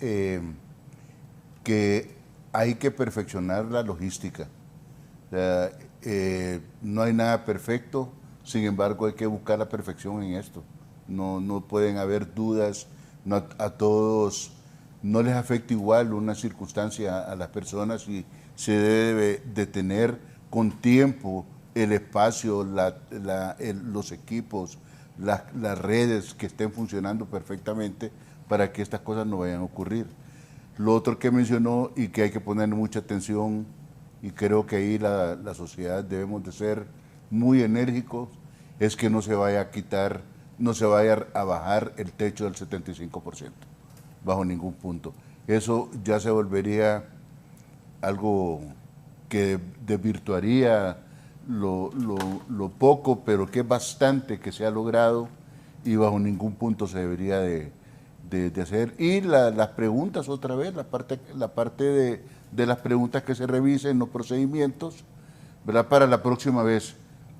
que hay que perfeccionar la logística. O sea, no hay nada perfecto, sin embargo hay que buscar la perfección en esto. No pueden haber dudas, a todos no les afecta igual una circunstancia a las personas y se debe de tener con tiempo el espacio, los equipos, las redes que estén funcionando perfectamente para que estas cosas no vayan a ocurrir. Lo otro que mencionó y que hay que poner mucha atención, y creo que ahí la sociedad debemos de ser muy enérgicos, es que no se vaya a quitar, no se vaya a bajar el techo del 75%, bajo ningún punto. Eso ya se volvería algo que desvirtuaría lo poco, pero que es bastante que se ha logrado, y bajo ningún punto se debería de hacer. Y las preguntas, otra vez, la parte de las preguntas que se revisen, los procedimientos, ¿verdad? Para la próxima vez.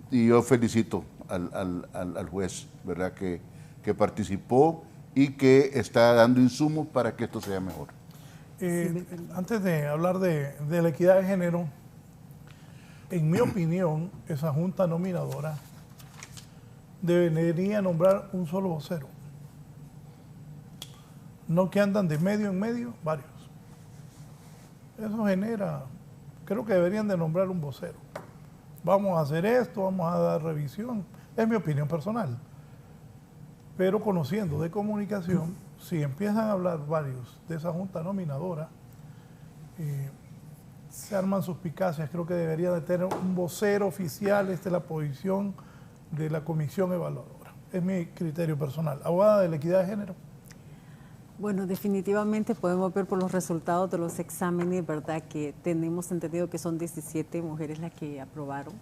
Y yo felicito al juez, ¿verdad? Que participó y que está dando insumos para que esto sea mejor. Antes de hablar de la equidad de género, en mi opinión, esa junta nominadora debería nombrar un solo vocero. No que andan de medio en medio, varios. Eso genera, creo que deberían de nombrar un vocero. Vamos a hacer esto, vamos a dar revisión. Es mi opinión personal. Pero conociendo de comunicación, si empiezan a hablar varios de esa junta nominadora, se arman suspicacias. Creo que debería de tener un vocero oficial, la posición de la comisión evaluadora. Es mi criterio personal. Abogada de la equidad de género. Bueno, definitivamente podemos ver por los resultados de los exámenes, ¿verdad?, que tenemos entendido que son 17 mujeres las que aprobaron.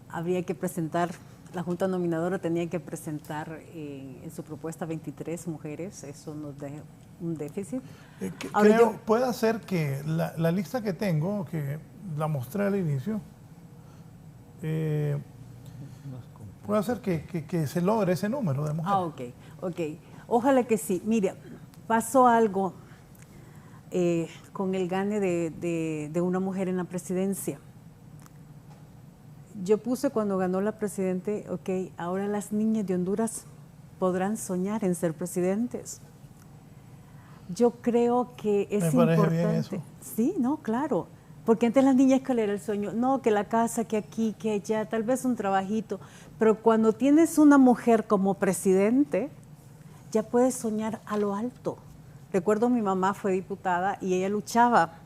Habría que presentar, la Junta Nominadora tenía que presentar en su propuesta 23 mujeres, eso nos da un déficit. Puede ser que la lista que tengo, que la mostré al inicio, puede ser que se logre ese número de mujeres. Ok. Ojalá que sí. Mira, pasó algo con el gane de una mujer en la presidencia. Yo puse cuando ganó la presidente, ahora las niñas de Honduras podrán soñar en ser presidentes. Yo creo que es importante. Me parece bien eso. Sí, no, claro. Porque antes las niñas, ¿cuál era el sueño? No, que la casa, que aquí, que allá, tal vez un trabajito. Pero cuando tienes una mujer como presidente, ya puedes soñar a lo alto. Recuerdo mi mamá fue diputada y ella luchaba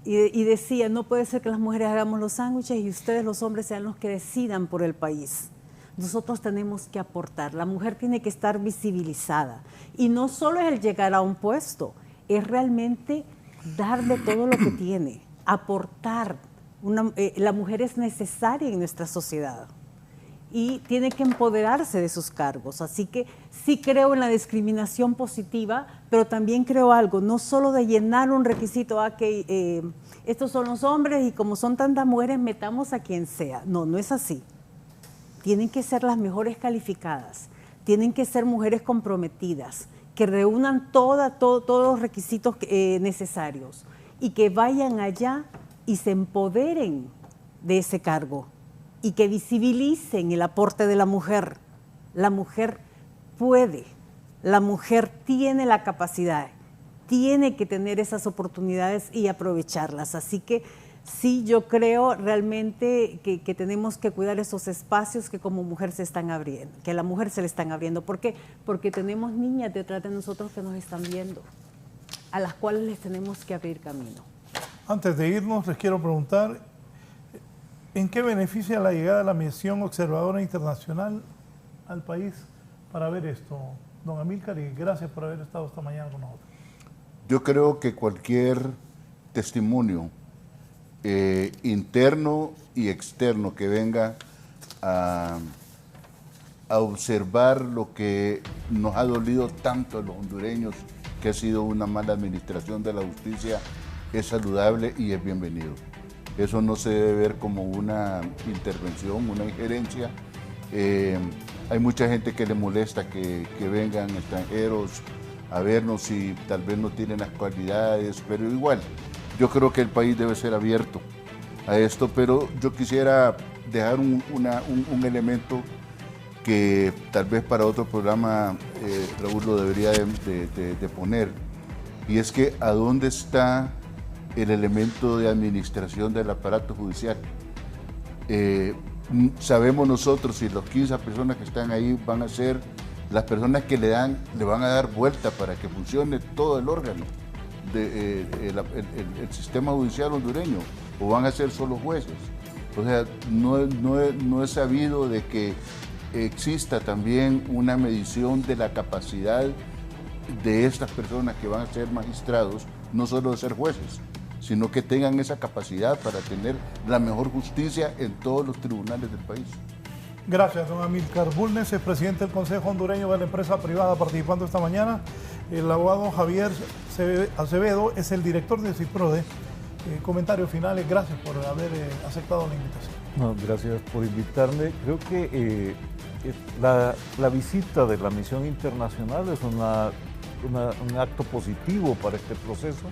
y decía, no puede ser que las mujeres hagamos los sándwiches y ustedes los hombres sean los que decidan por el país. Nosotros tenemos que aportar, la mujer tiene que estar visibilizada. Y no solo es el llegar a un puesto, es realmente darle todo lo que tiene, aportar. La mujer es necesaria en nuestra sociedad y tiene que empoderarse de sus cargos. Así que sí creo en la discriminación positiva, pero también creo algo, no solo de llenar un requisito a que estos son los hombres y como son tantas mujeres metamos a quien sea. No, no es así. Tienen que ser las mejores calificadas, tienen que ser mujeres comprometidas, que reúnan todos los requisitos necesarios y que vayan allá y se empoderen de ese cargo y que visibilicen el aporte de la mujer. La mujer puede, la mujer tiene la capacidad, tiene que tener esas oportunidades y aprovecharlas. Así que sí, yo creo realmente que tenemos que cuidar esos espacios que como mujer se están abriendo, que a la mujer se le están abriendo. ¿Por qué? Porque tenemos niñas detrás de nosotros que nos están viendo, a las cuales les tenemos que abrir camino. Antes de irnos, les quiero preguntar, ¿en qué beneficia la llegada de la misión observadora internacional al país para ver esto? Don Amílcar, y gracias por haber estado esta mañana con nosotros. Yo creo que cualquier testimonio interno y externo que venga a observar lo que nos ha dolido tanto a los hondureños, que ha sido una mala administración de la justicia, es saludable y es bienvenido. Eso no se debe ver como una intervención, una injerencia. Hay mucha gente que le molesta que vengan extranjeros a vernos y tal vez no tienen las cualidades, pero igual, yo creo que el país debe ser abierto a esto, pero yo quisiera dejar un elemento que tal vez para otro programa Raúl lo debería de poner, y es que ¿a dónde está el elemento de administración del aparato judicial? sabemos nosotros si los 15 personas que están ahí van a ser las personas que le van a dar vuelta para que funcione todo el órgano, el sistema judicial hondureño, o van a ser solo jueces. O sea, no es sabido de que exista también una medición de la capacidad de estas personas que van a ser magistrados, no solo de ser jueces, sino que tengan esa capacidad para tener la mejor justicia en todos los tribunales del país. Gracias, don Amílcar Bulnes, el presidente del Consejo Hondureño de la Empresa Privada, participando esta mañana. El abogado Javier Acevedo es el director de CIPRODE. Comentarios finales, gracias por haber aceptado la invitación. No, gracias por invitarme. Creo que la visita de la misión internacional es un acto positivo para este proceso.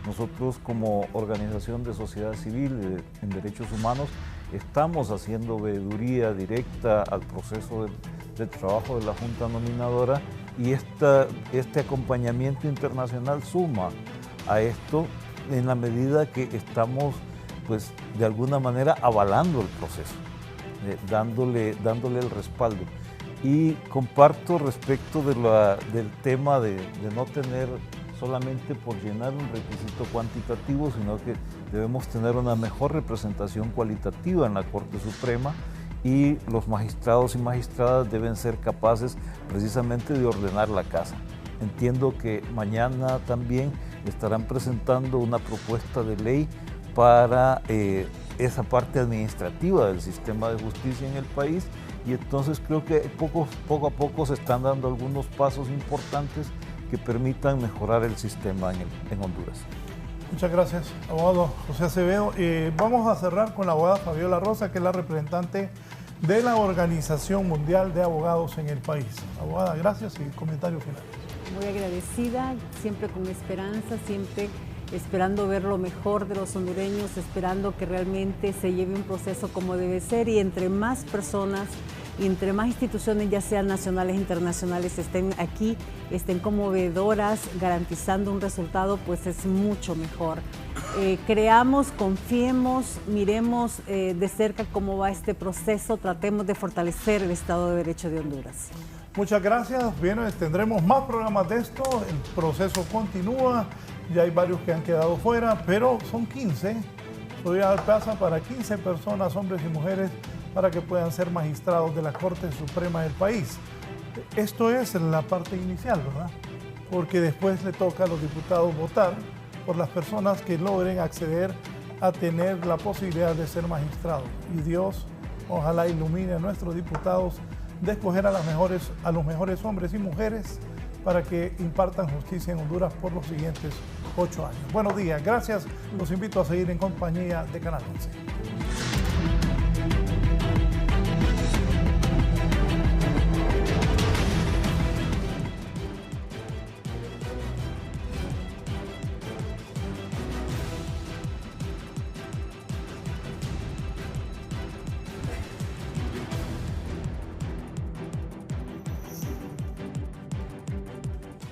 Nosotros, como organización de sociedad civil en derechos humanos, estamos haciendo veeduría directa al proceso de trabajo de la Junta Nominadora, y este acompañamiento internacional suma a esto en la medida que estamos, pues, de alguna manera avalando el proceso, dándole el respaldo. Y comparto respecto del tema de no tener solamente por llenar un requisito cuantitativo, sino que debemos tener una mejor representación cualitativa en la Corte Suprema, y los magistrados y magistradas deben ser capaces precisamente de ordenar la casa. Entiendo que mañana también estarán presentando una propuesta de ley para esa parte administrativa del sistema de justicia en el país, y entonces creo que poco a poco se están dando algunos pasos importantes que permitan mejorar el sistema en Honduras. Muchas gracias, abogado José Acevedo. Vamos a cerrar con la abogada Fabiola Rosa, que es la representante de la Organización Mundial de Abogados en el país. Abogada, gracias y comentario final. Muy agradecida, siempre con esperanza, siempre esperando ver lo mejor de los hondureños, esperando que realmente se lleve un proceso como debe ser, y entre más personas y entre más instituciones, ya sean nacionales e internacionales, estén aquí, estén como veedoras garantizando un resultado, pues es mucho mejor. Creamos, confiemos, miremos de cerca cómo va este proceso, tratemos de fortalecer el Estado de Derecho de Honduras. Muchas gracias. Bien, tendremos más programas de esto. El proceso continúa. Ya hay varios que han quedado fuera, pero son 15. Todavía alcanza para 15 personas, hombres y mujeres, para que puedan ser magistrados de la Corte Suprema del país. Esto es la parte inicial, ¿verdad? Porque después le toca a los diputados votar por las personas que logren acceder a tener la posibilidad de ser magistrados. Y Dios, ojalá ilumine a nuestros diputados de escoger a los mejores hombres y mujeres para que impartan justicia en Honduras por los siguientes 8 años. Buenos días, gracias. Los invito a seguir en compañía de Canal 11.